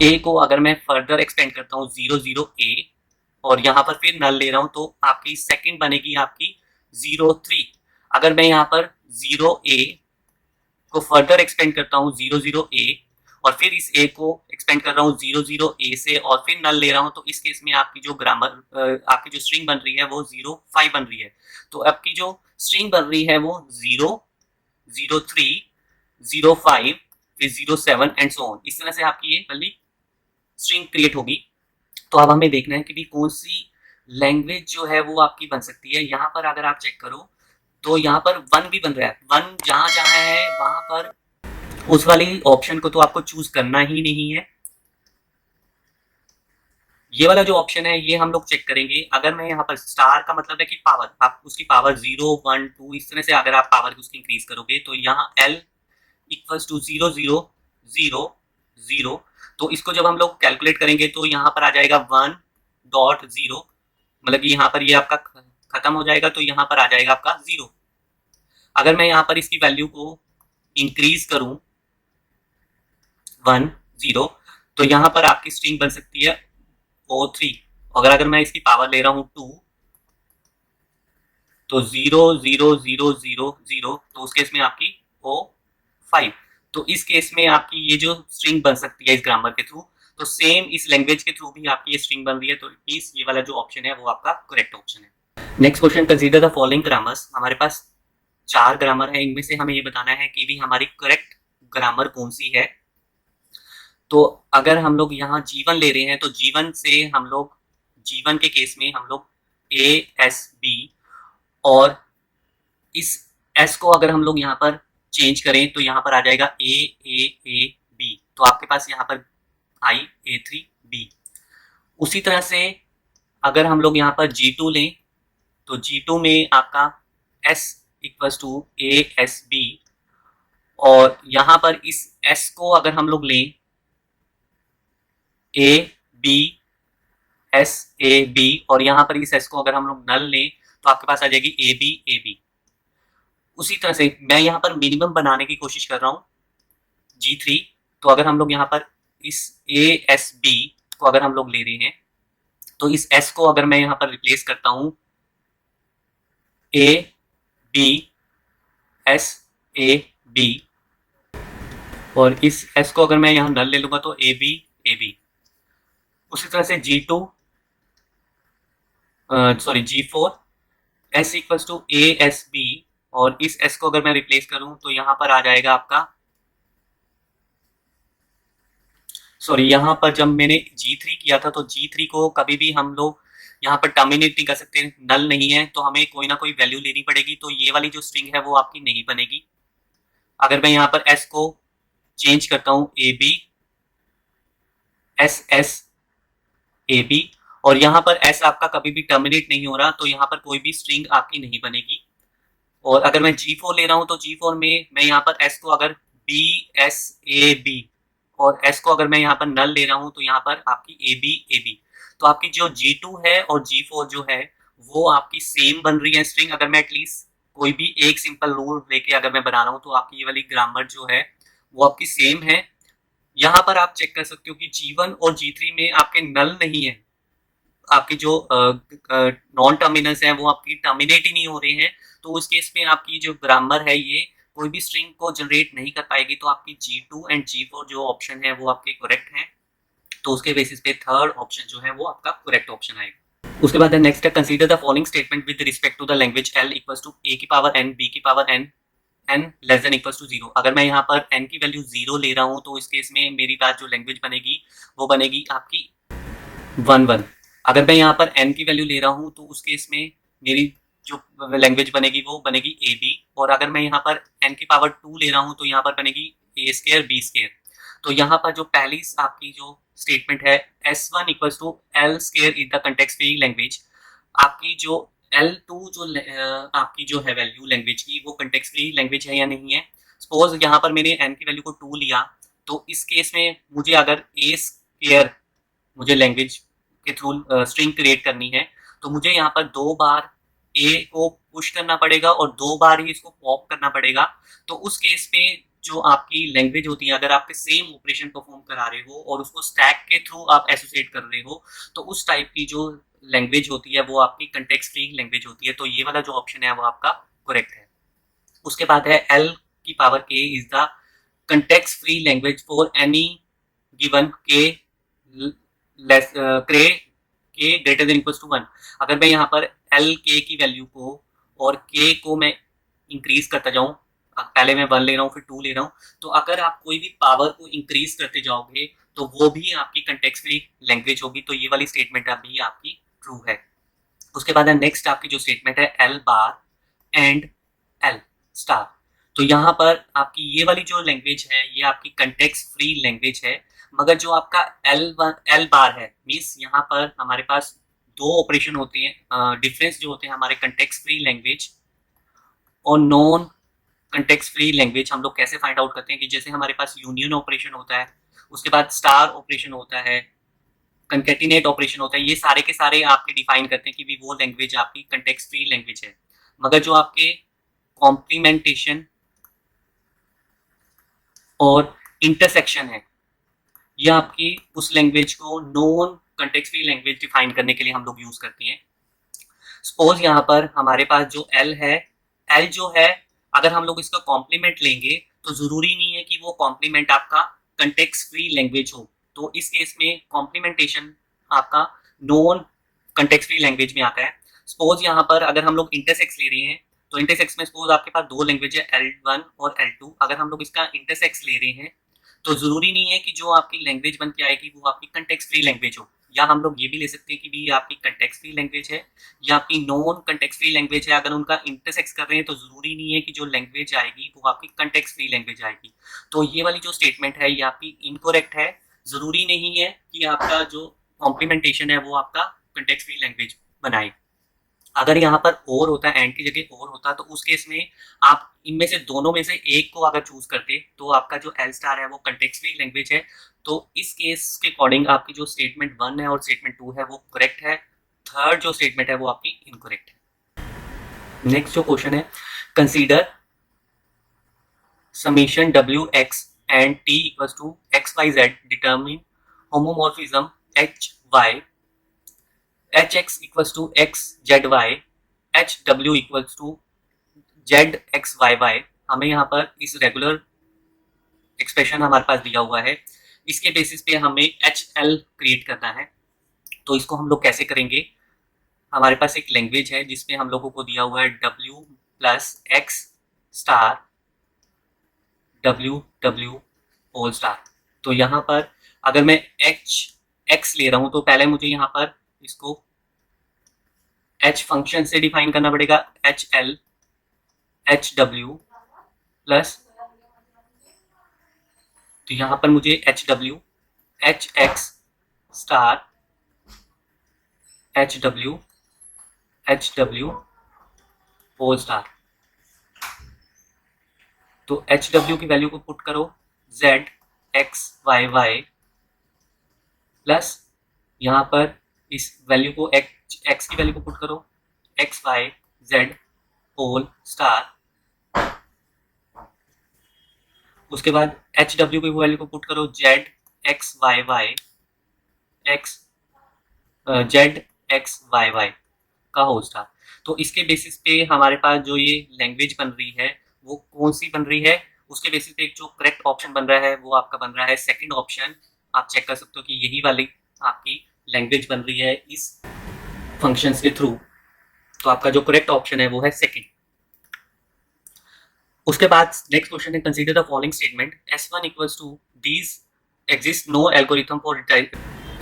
ए को अगर मैं फर्दर एक्सपेंड करता हूँ 0 ए और यहाँ पर फिर नल ले रहा हूँ, तो आपकी सेकंड बनेगी आपकी 0 3। अगर मैं यहाँ पर 0 ए को फर्दर एक्सपेंड करता हूँ 0 ए और फिर इस ए को एक्सपेंड कर रहा हूँ 0 ए से और फिर नल ले रहा हूँ, तो इस केस में आपकी जो आपकी जो स्ट्रिंग बन रही है वो 0 5 बन रही है। तो आपकी जो स्ट्रिंग बन रही है वो 0 0 3 0 5 फिर 0 7 एंड सो ऑन। इस तरह से आपकी ये वाली स्ट्रिंग क्रिएट होगी। तो अब हमें देखना है कि भी कौन सी लैंग्वेज जो है वो आपकी बन सकती है। यहाँ पर अगर आप चेक करो तो यहाँ पर 1 भी बन रहा है। 1 जहां जहां है वहां पर उस वाली ऑप्शन को तो आपको चूज करना ही नहीं है। ये वाला जो ऑप्शन है ये हम लोग चेक करेंगे। अगर मैं यहाँ पर स्टार का मतलब है कि पावर, आप उसकी पावर 0 1 2 इस तरह से अगर आप पावर उसकी इंक्रीज करोगे तो यहाँ L इक्वल्स टू 0 0 0 0। तो इसको जब हम लोग कैलकुलेट करेंगे तो यहाँ पर आ जाएगा 1.0, मतलब कि यहाँ पर ये आपका खत्म हो जाएगा, तो यहाँ पर आ जाएगा आपका 0। अगर मैं यहाँ पर इसकी वैल्यू को इंक्रीज करूं 1 0, तो यहाँ पर आपकी स्ट्रिंग बन सकती है O3। अगर मैं इसकी पावर ले रहा हूँ 2, तो 0 0 0 0 0, तो उस केस में आपकी O5। तो इस केस में आपकी ये जो स्ट्रिंग बन सकती है इस ग्रामर के थ्रू, तो सेम इस लैंग्वेज के थ्रू भी आपकी ये स्ट्रिंग बन रही है। तो इस ये वाला जो ऑप्शन है वो आपका करेक्ट ऑप्शन है। Next question, consider the following grammars. हमारे पास 4 ग्रामर है, इनमें से हमें ये बताना है कि भी हमारी करेक्ट ग्रामर कौन सी है। तो अगर हम लोग यहाँ जीवन ले रहे हैं तो जीवन से हम लोग, जीवन के केस में हम लोग ASB और इस S को अगर हम लोग यहाँ पर चेंज करें तो यहाँ पर आ जाएगा AAAB। तो आपके पास यहाँ पर आई A3B। उसी तरह से अगर हम लोग यहाँ पर G2 लें तो G2 में आपका S इक्वल्स टू ASB और यहाँ पर इस S को अगर हम लोग लें ABSAB और यहाँ पर इस S को अगर हम लोग नल लें तो आपके पास आ जाएगी ABAB। उसी तरह से मैं यहाँ पर मिनिमम बनाने की कोशिश कर रहा हूँ G3। तो अगर हम लोग यहाँ पर इस ASB को अगर हम लोग ले रहे हैं तो इस S को अगर मैं यहाँ पर रिप्लेस करता हूँ ABSAB और इस S को अगर मैं यहाँ नल ले लूंगा तो ABAB। उसी तरह से G4 S equals to ASB और इस S को अगर मैं रिप्लेस करूं तो यहाँ पर आ जाएगा आपका, यहाँ पर जब मैंने G3 किया था तो G3 को कभी भी हम लोग यहाँ पर टर्मिनेट नहीं कर सकते, नल नहीं है, तो हमें कोई ना कोई वैल्यू लेनी पड़ेगी। तो ये वाली जो स्ट्रिंग है वो आपकी नहीं बनेगी। अगर मैं यहाँ पर S को चेंज करता हूँ ABSSAB और यहाँ पर S आपका कभी भी टर्मिनेट नहीं हो रहा, तो यहाँ पर कोई भी स्ट्रिंग आपकी नहीं बनेगी। और अगर मैं G4 ले रहा हूँ तो G4 में मैं यहाँ पर S को अगर BSAB और S को अगर मैं यहाँ पर नल ले रहा हूँ तो यहाँ पर आपकी ABAB। तो आपकी जो G2 है और G4 जो है वो आपकी सेम बन रही है स्ट्रिंग। अगर मैं एटलीस्ट कोई भी एक सिंपल रूल लेके अगर मैं बना रहा हूँ तो आपकी ये वाली ग्रामर जो है वो आपकी सेम है। यहाँ पर आप चेक कर सकते हो कि G1 और G3 में आपके नल नहीं है, आपके जो नॉन टर्मिनल्स हैं वो आपकी टर्मिनेट ही नहीं हो रहे हैं। तो उस केस में आपकी जो ग्रामर है ये कोई भी स्ट्रिंग को जनरेट नहीं कर पाएगी। तो आपकी G2 एंड G4 जो ऑप्शन है वो आपके करेक्ट हैं। तो उसके बेसिस पे थर्ड ऑप्शन जो है वो आपका करेक्ट ऑप्शन आएगा। उसके बाद नेक्स्ट है, consider the following statement with respect to the language L equals to A की पावर n B की power n n less than equals to 0। अगर मैं यहाँ पर n की वैल्यू 0 ले रहा हूँ तो इस केस में मेरी बात जो लैंग्वेज बनेगी वो बनेगी आपकी 1 1। अगर मैं यहाँ पर n की वैल्यू ले रहा हूँ तो उस केस में मेरी जो लैंग्वेज बनेगी वो बनेगी AB। और अगर मैं यहाँ पर n की पावर 2 ले रहा हूँ तो यहाँ पर बनेगी A स्क्वायर B स्क्वायर। तो यहाँ पर जो पहली आपकी जो स्टेटमेंट है S1 equals to L square in the context free language, आपकी जो L2 जो आपकी जो है वैल्यू लैंग्वेज की वो कंटेक्स्ट फ्री लैंग्वेज है या नहीं है। सपोज यहाँ पर मैंने n की वैल्यू को 2 लिया, तो इस केस में मुझे अगर A स्क्वायर मुझे लैंग्वेज के थ्रू स्ट्रिंग क्रिएट करनी है तो मुझे यहाँ पर 2 बार ए को पुश करना पड़ेगा और 2 बार ही इसको पॉप करना पड़ेगा। तो उस केस में जो आपकी लैंग्वेज होती है, अगर आपके सेम ऑपरेशन परफॉर्म करा रहे हो और उसको स्टैक के थ्रू आप एसोसिएट कर रहे हो, तो उस टाइप की जो लैंग्वेज होती है वो आपकी कंटेक्स्ट फ्री लैंग्वेज होती है। तो ये वाला जो ऑप्शन है वो आपका करेक्ट है। उसके बाद है एल की पावर के is the context free language for any given के लेस के ग्रेटर देन इक्वल्स टू 1। अगर मैं यहाँ पर एल के की वैल्यू को और के को मैं इंक्रीज करता जाऊं, पहले मैं 1 ले रहा हूँ फिर 2 ले रहा हूँ, तो अगर आप कोई भी पावर को इंक्रीज करते जाओगे तो वो भी आपकी कंटेक्स्ट फ्री लैंग्वेज होगी। तो ये वाली स्टेटमेंट अभी आपकी ट्रू है। उसके बाद है नेक्स्ट आपकी जो स्टेटमेंट है L bar and L star. तो यहाँ पर आपकी ये वाली जो लैंग्वेज है ये आपकी कंटेक्स्ट फ्री लैंग्वेज है, मगर जो आपका एल बार है मीन्स यहाँ पर हमारे पास दो ऑपरेशन होते हैं। डिफरेंस जो होते हैं हमारे कंटेक्स्ट फ्री लैंग्वेज और नॉन कंटेक्स्ट फ्री लैंग्वेज हम लोग कैसे फाइंड आउट करते हैं कि जैसे हमारे पास यूनियन ऑपरेशन होता है, उसके बाद स्टार ऑपरेशन होता है, कंकेटिनेट ऑपरेशन होता है, ये सारे के सारे आपके डिफाइन करते हैं कि भी वो लैंग्वेज आपकी कंटेक्स्ट फ्री लैंग्वेज है। मगर जो आपके कॉम्प्लीमेंटेशन और इंटरसेक्शन है ये आपकी उस लैंग्वेज को non context free language define करने के लिए हम लोग यूज करते हैं। सपोज यहाँ पर हमारे पास जो एल है, एल जो है अगर हम लोग इसका कॉम्प्लीमेंट लेंगे तो जरूरी नहीं है कि वो कॉम्प्लीमेंट आपका कंटेक्स्ट फ्री लैंग्वेज हो। तो इस केस में कॉम्प्लीमेंटेशन आपका नॉन कंटेक्स्ट फ्री लैंग्वेज में आता है। सपोज यहाँ पर अगर हम लोग इंटरसेक्स ले रहे हैं तो इंटरसेक्स में सपोज आपके पास दो लैंग्वेज है L1 और L2, अगर हम लोग इसका इंटरसेक्स ले रहे हैं तो जरूरी नहीं है कि जो आपकी लैंग्वेज बन के आएगी वो आपकी कंटेक्स्ट फ्री लैंग्वेज हो, या हम लोग ये भी ले सकते हैं कि भी आपकी कंटेक्स्ट फ्री लैंग्वेज है या आपकी नॉन कंटेक्स्ट फ्री लैंग्वेज है। अगर उनका इंटरसेक्स कर रहे हैं तो जरूरी नहीं है कि जो लैंग्वेज आएगी वो आपकी कंटेक्स्ट फ्री लैंग्वेज आएगी। तो ये वाली जो स्टेटमेंट है ये आपकी इनकरेक्ट है। जरूरी नहीं है कि आपका जो कॉम्प्लीमेंटेशन है वो आपका कंटेक्स्ट फ्री लैंग्वेज बनाए। अगर यहाँ पर और होता है, एंड की जगह और होता, तो उस केस में आप इनमें से दोनों में से एक को अगर चूज करते तो आपका जो एल स्टार है वो कंटेक्स्ट फ्री लैंग्वेज है। तो इस केस के अकॉर्डिंग आपकी जो स्टेटमेंट 1 है और स्टेटमेंट 2 है वो करेक्ट है, थर्ड जो स्टेटमेंट है वो आपकी इनकरेक्ट है। नेक्स्ट जो क्वेश्चन है, consider summation W X and T equals to X Y Z determine homomorphism H Y H X equals to X Z Y H W equals to Z X Y Y. हमें यहाँ पर इस regular expression हमारे पास दिया हुआ है, इसके basis पे हमें एच एल क्रिएट करना है। तो इसको हम लोग कैसे करेंगे, हमारे पास एक लैंग्वेज है जिसमें हम लोगों को दिया हुआ है W plus X star W W whole star. तो यहाँ पर अगर मैं एच एक्स ले रहा हूँ तो पहले मुझे यहाँ पर इसको एच फंक्शन से डिफाइन करना पड़ेगा, H L H W plus, तो यहाँ पर मुझे H W H X star H W whole star. तो एच डब्ल्यू की वैल्यू को पुट करो Z X Y Y plus यहाँ पर इस वैल्यू को एक्स की वैल्यू को पुट करो X Y Z whole star. उसके बाद एच डब्ल्यू की वैल्यू को पुट करो Z X Y Y X Z X Y Y का होल स्टार। तो इसके बेसिस पे हमारे पास जो ये लैंग्वेज बन रही है वो कौन सी बन रही है, उसके बेसिस पे एक जो करेक्ट ऑप्शन बन रहा है वो आपका बन रहा है सेकंड ऑप्शन। आप चेक कर सकते हो कि यही वाली आपकी लैंग्वेज बन रही है इस फंक्शंस के थ्रू। तो आपका जो करेक्ट ऑप्शन है वो है सेकंड। उसके बाद नेक्स्ट क्वेश्चन है, consider the following statement S1 equals to these exist no algorithm for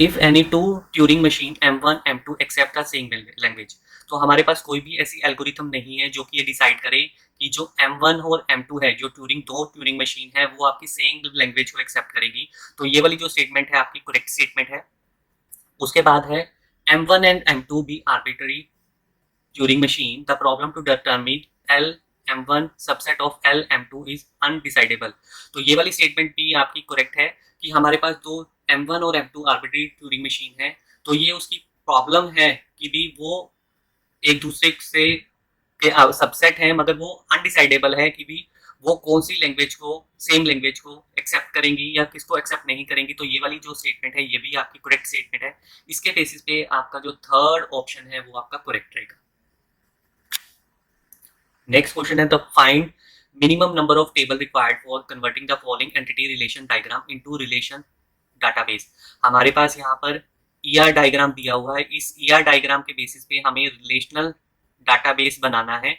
if any two Turing machine M1 M2 accept the same language. तो हमारे पास कोई भी ऐसी एल्गोरिथम नहीं है जो कि ये डिसाइड करे कि जो M1 और M2 है, जो दो ट्यूरिंग मशीन है वो आपकी सेम लैंग्वेज को एक्सेप्ट करेगी। तो ये वाली जो स्टेटमेंट है आपकी करेक्ट स्टेटमेंट है। उसके बाद है M1 and M2 be arbitrary Turing machine, the problem to determine L M1 subset of L M2 is undecidable. तो ये वाली स्टेटमेंट भी आपकी करेक्ट है कि हमारे पास दो M1 और M2 आर्बिट्ररी ट्यूरिंग मशीन है, तो ये उसकी प्रॉब्लम है कि भी वो एक दूसरे से के सबसेट हैं, मगर वो अनडिसाइडेबल है कि भी वो कौन सी लैंग्वेज को, सेम लैंग्वेज को एक्सेप्ट करेंगी या किसको एक्सेप्ट नहीं करेंगी। तो ये वाली जो स्टेटमेंट है ये भी आपकी करेक्ट स्टेटमेंट है। इसके बेसिस पे आपका जो थर्ड ऑप्शन है वो आपका करेक्ट रहेगा। नेक्स्ट क्वेश्चन है the find minimum number of table required for converting the following entity relation diagram into relation database. हमारे पास यहाँ पर ईआर डायग्राम दिया हुआ है। इस ईआर डायग्राम के बेसिस पे हमें रिलेशनल डाटाबेस बनाना है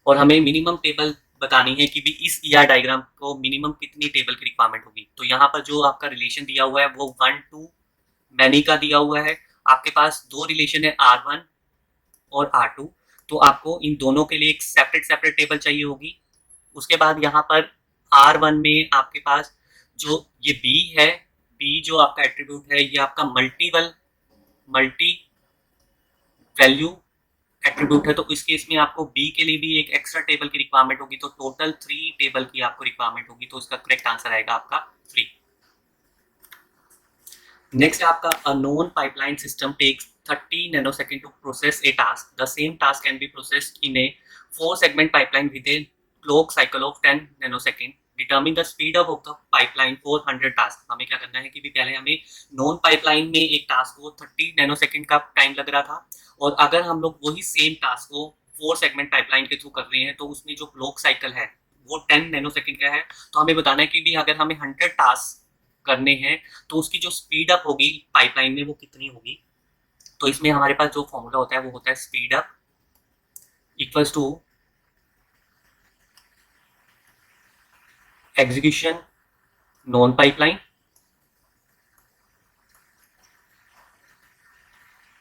और हमें मिनिमम टेबल बतानी है कि भी इस ईआर डायग्राम को मिनिमम कितनी टेबल की रिक्वायरमेंट होगी। तो यहाँ पर जो आपका रिलेशन दिया हुआ है वो 1 to मैनी का दिया हुआ है। आपके पास दो रिलेशन है R1 और R2, तो आपको इन दोनों के लिए एक सेपरेट टेबल चाहिए होगी। उसके बाद यहाँ पर R1 में आपके पास जो ये B है, B जो आपका एट्रीब्यूट है ये आपका मल्टी वैल्यू एट्रीब्यूट है। तो इस केस में आपको B के लिए भी एक एक्स्ट्रा टेबल की रिक्वायरमेंट होगी, तो टोटल 3 टेबल की आपको रिक्वायरमेंट होगी। तो इसका करेक्ट आंसर आएगा आपका 3। नेक्स्ट आपका a known pipeline system takes 30 nanosecond to process a task. The same task can be processed in a 4-segment pipeline with a clock cycle of 10 nanosecond. Determine the speed up of the pipeline for 100 tasks. हमें क्या करना है कि भी पहले हमें non pipeline में एक टास्क को 30 नैनोसेकंड का टाइम लग रहा था, और अगर हम लोग वही सेम टास्क को 4 सेगमेंट पाइपलाइन के थ्रू कर रहे हैं तो उसमें जो क्लॉक साइकिल है वो 10 नैनोसेकंड का है। तो हमें बताना है कि भी अगर हमें 100 टास्क करने हैं तो उसकी जो स्पीड अप होगी पाइपलाइन में वो कितनी होगी। तो इसमें हमारे पास जो फॉर्मूला होता है वो होता है speed up equals to execution non pipeline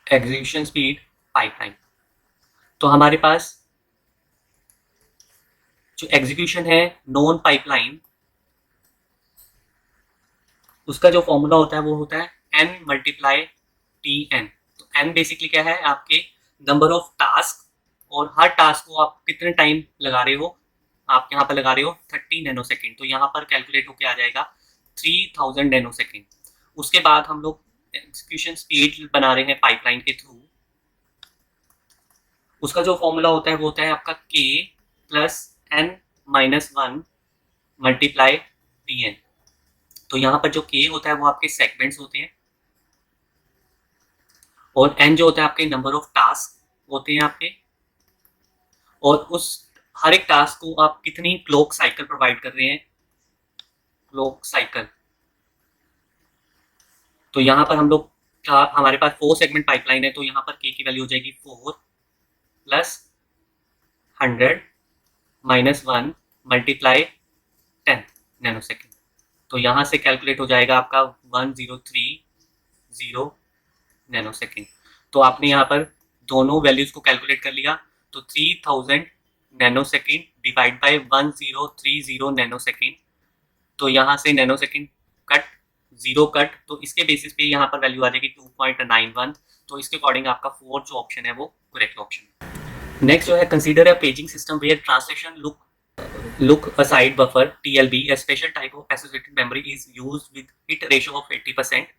execution speed pipeline. तो हमारे पास जो एग्जीक्यूशन है नॉन पाइपलाइन उसका जो फॉर्मूला होता है वो होता है n मल्टीप्लाई टी एन। तो n बेसिकली क्या है, आपके नंबर ऑफ टास्क, और हर टास्क को आप कितने टाइम लगा रहे हो, आप यहाँ पर लगा रहे हो 30 नैनोसेकंड। तो यहाँ पर कैलकुलेट होके आ जाएगा 3000 नैनोसेकंड। उसके बाद हम लोग एग्जीक्यूशन स्पीड बना रहे हैं पाइपलाइन के थ्रू। उसका जो फॉर्मूला होता है वो होता है आपका k plus n-1 multiply T N. तो यहाँ पर जो k होता है वो आपके सेगमेंट्स होते हैं, और n जो होता है आपके नंबर ऑफ टास्क होते हैं आपके, और उस हर एक टास्क को आप कितनी क्लॉक साइकिल प्रोवाइड कर रहे हैं, क्लॉक साइकिल। तो यहाँ पर हम लोग हमारे पास 4 सेगमेंट पाइपलाइन है, तो यहाँ पर k की वैल्यू हो जाएगी 4 प्लस 100 माइनस 1 मल्टीप्लाई 10 नैनोसेकंड। तो यहाँ से कैलकुलेट हो जाएगा आपका 1030 नैनोसेकंड। तो आपने यहाँ पर दोनों वैल्यूज को कैलकुलेट कर लिया। तो 3000 नैनोसेकंड डिवाइड बाय 1030 नैनोसेकंड। तो यहाँ से नैनोसेकंड कट, जीरो कट, तो इसके बेसिस पे यहाँ पर वैल्यू आ जाएगी 2.91। तो इसके अकॉर्डिंग आपका फोर्थ जो ऑप्शन है वो करेक्ट ऑप्शन है। नेक्स्ट जो है consider a paging system where translation look aside buffer TLB, a special type of associated memory is used with hit ratio of 80%.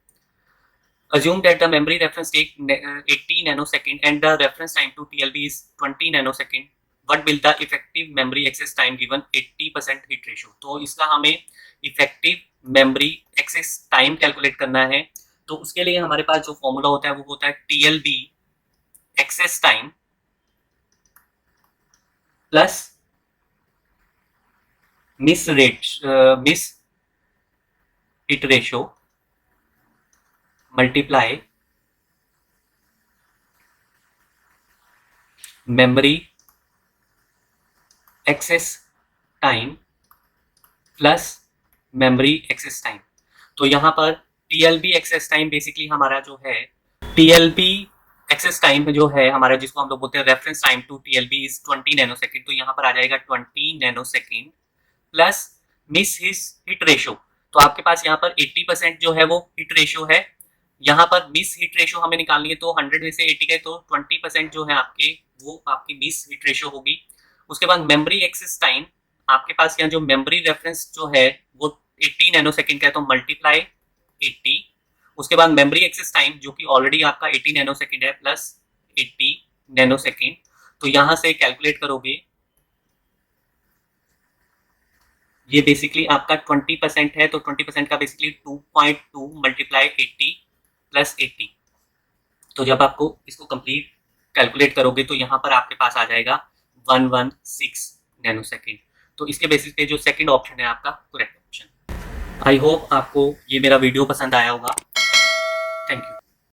Assume that the memory reference take 80 nanosecond and the reference time to TLB is 20 nanosecond. What will the effective memory access time given 80% hit ratio? तो इसका हमें effective memory access time calculate करना है। तो उसके लिए हमारे पास जो फॉर्मूला होता है वो होता है TLB access time plus miss hit ratio multiply memory access time plus memory access time. तो यहाँ पर टीएलबी एक्सेस टाइम बेसिकली हमारा जो है, टीएलबी एक्सेस टाइम जो है हमारा, जिसको हम लोग बोलते हैं reference time to TLB is 20 nanosecond. तो यहाँ पर आ जाएगा 20 nanosecond plus miss hit ratio. तो आपके पास यहाँ पर 80% जो है वो हिट रेशियो है। यहाँ पर मिस हिट रेशियो हमें निकालनी है, तो 100 में से 80 गए तो 20% जो है आपके वो आपकी मिस हिट रेशियो होगी। उसके बाद मेमोरी एक्सेस टाइम, आपके पास यहाँ जो मेमोरी रेफरेंस जो है वो 80 नैनोसेकंड का है, तो मल्टीप्लाई 80। उसके बाद मेमोरी एक्सेस टाइम जो कि ऑलरेडी आपका 80 नैनो सेकेंड है प्लस 80 नैनो सेकेंड, तो यहाँ से कैलकुलेट करोगे, ये बेसिकली आपका 20% है, तो 20% का बेसिकली 2.2 मल्टीप्लाई 80 प्लस 80, तो जब आपको इसको कंप्लीट कैलकुलेट करोगे तो यहाँ पर आपके पास आ जाएगा 116 नैनो सेकेंड। तो इसके बेसिस पे जो सेकंड ऑप्शन है आपका करेक्ट ऑप्शन। आई होप आपको ये मेरा वीडियो पसंद आया होगा।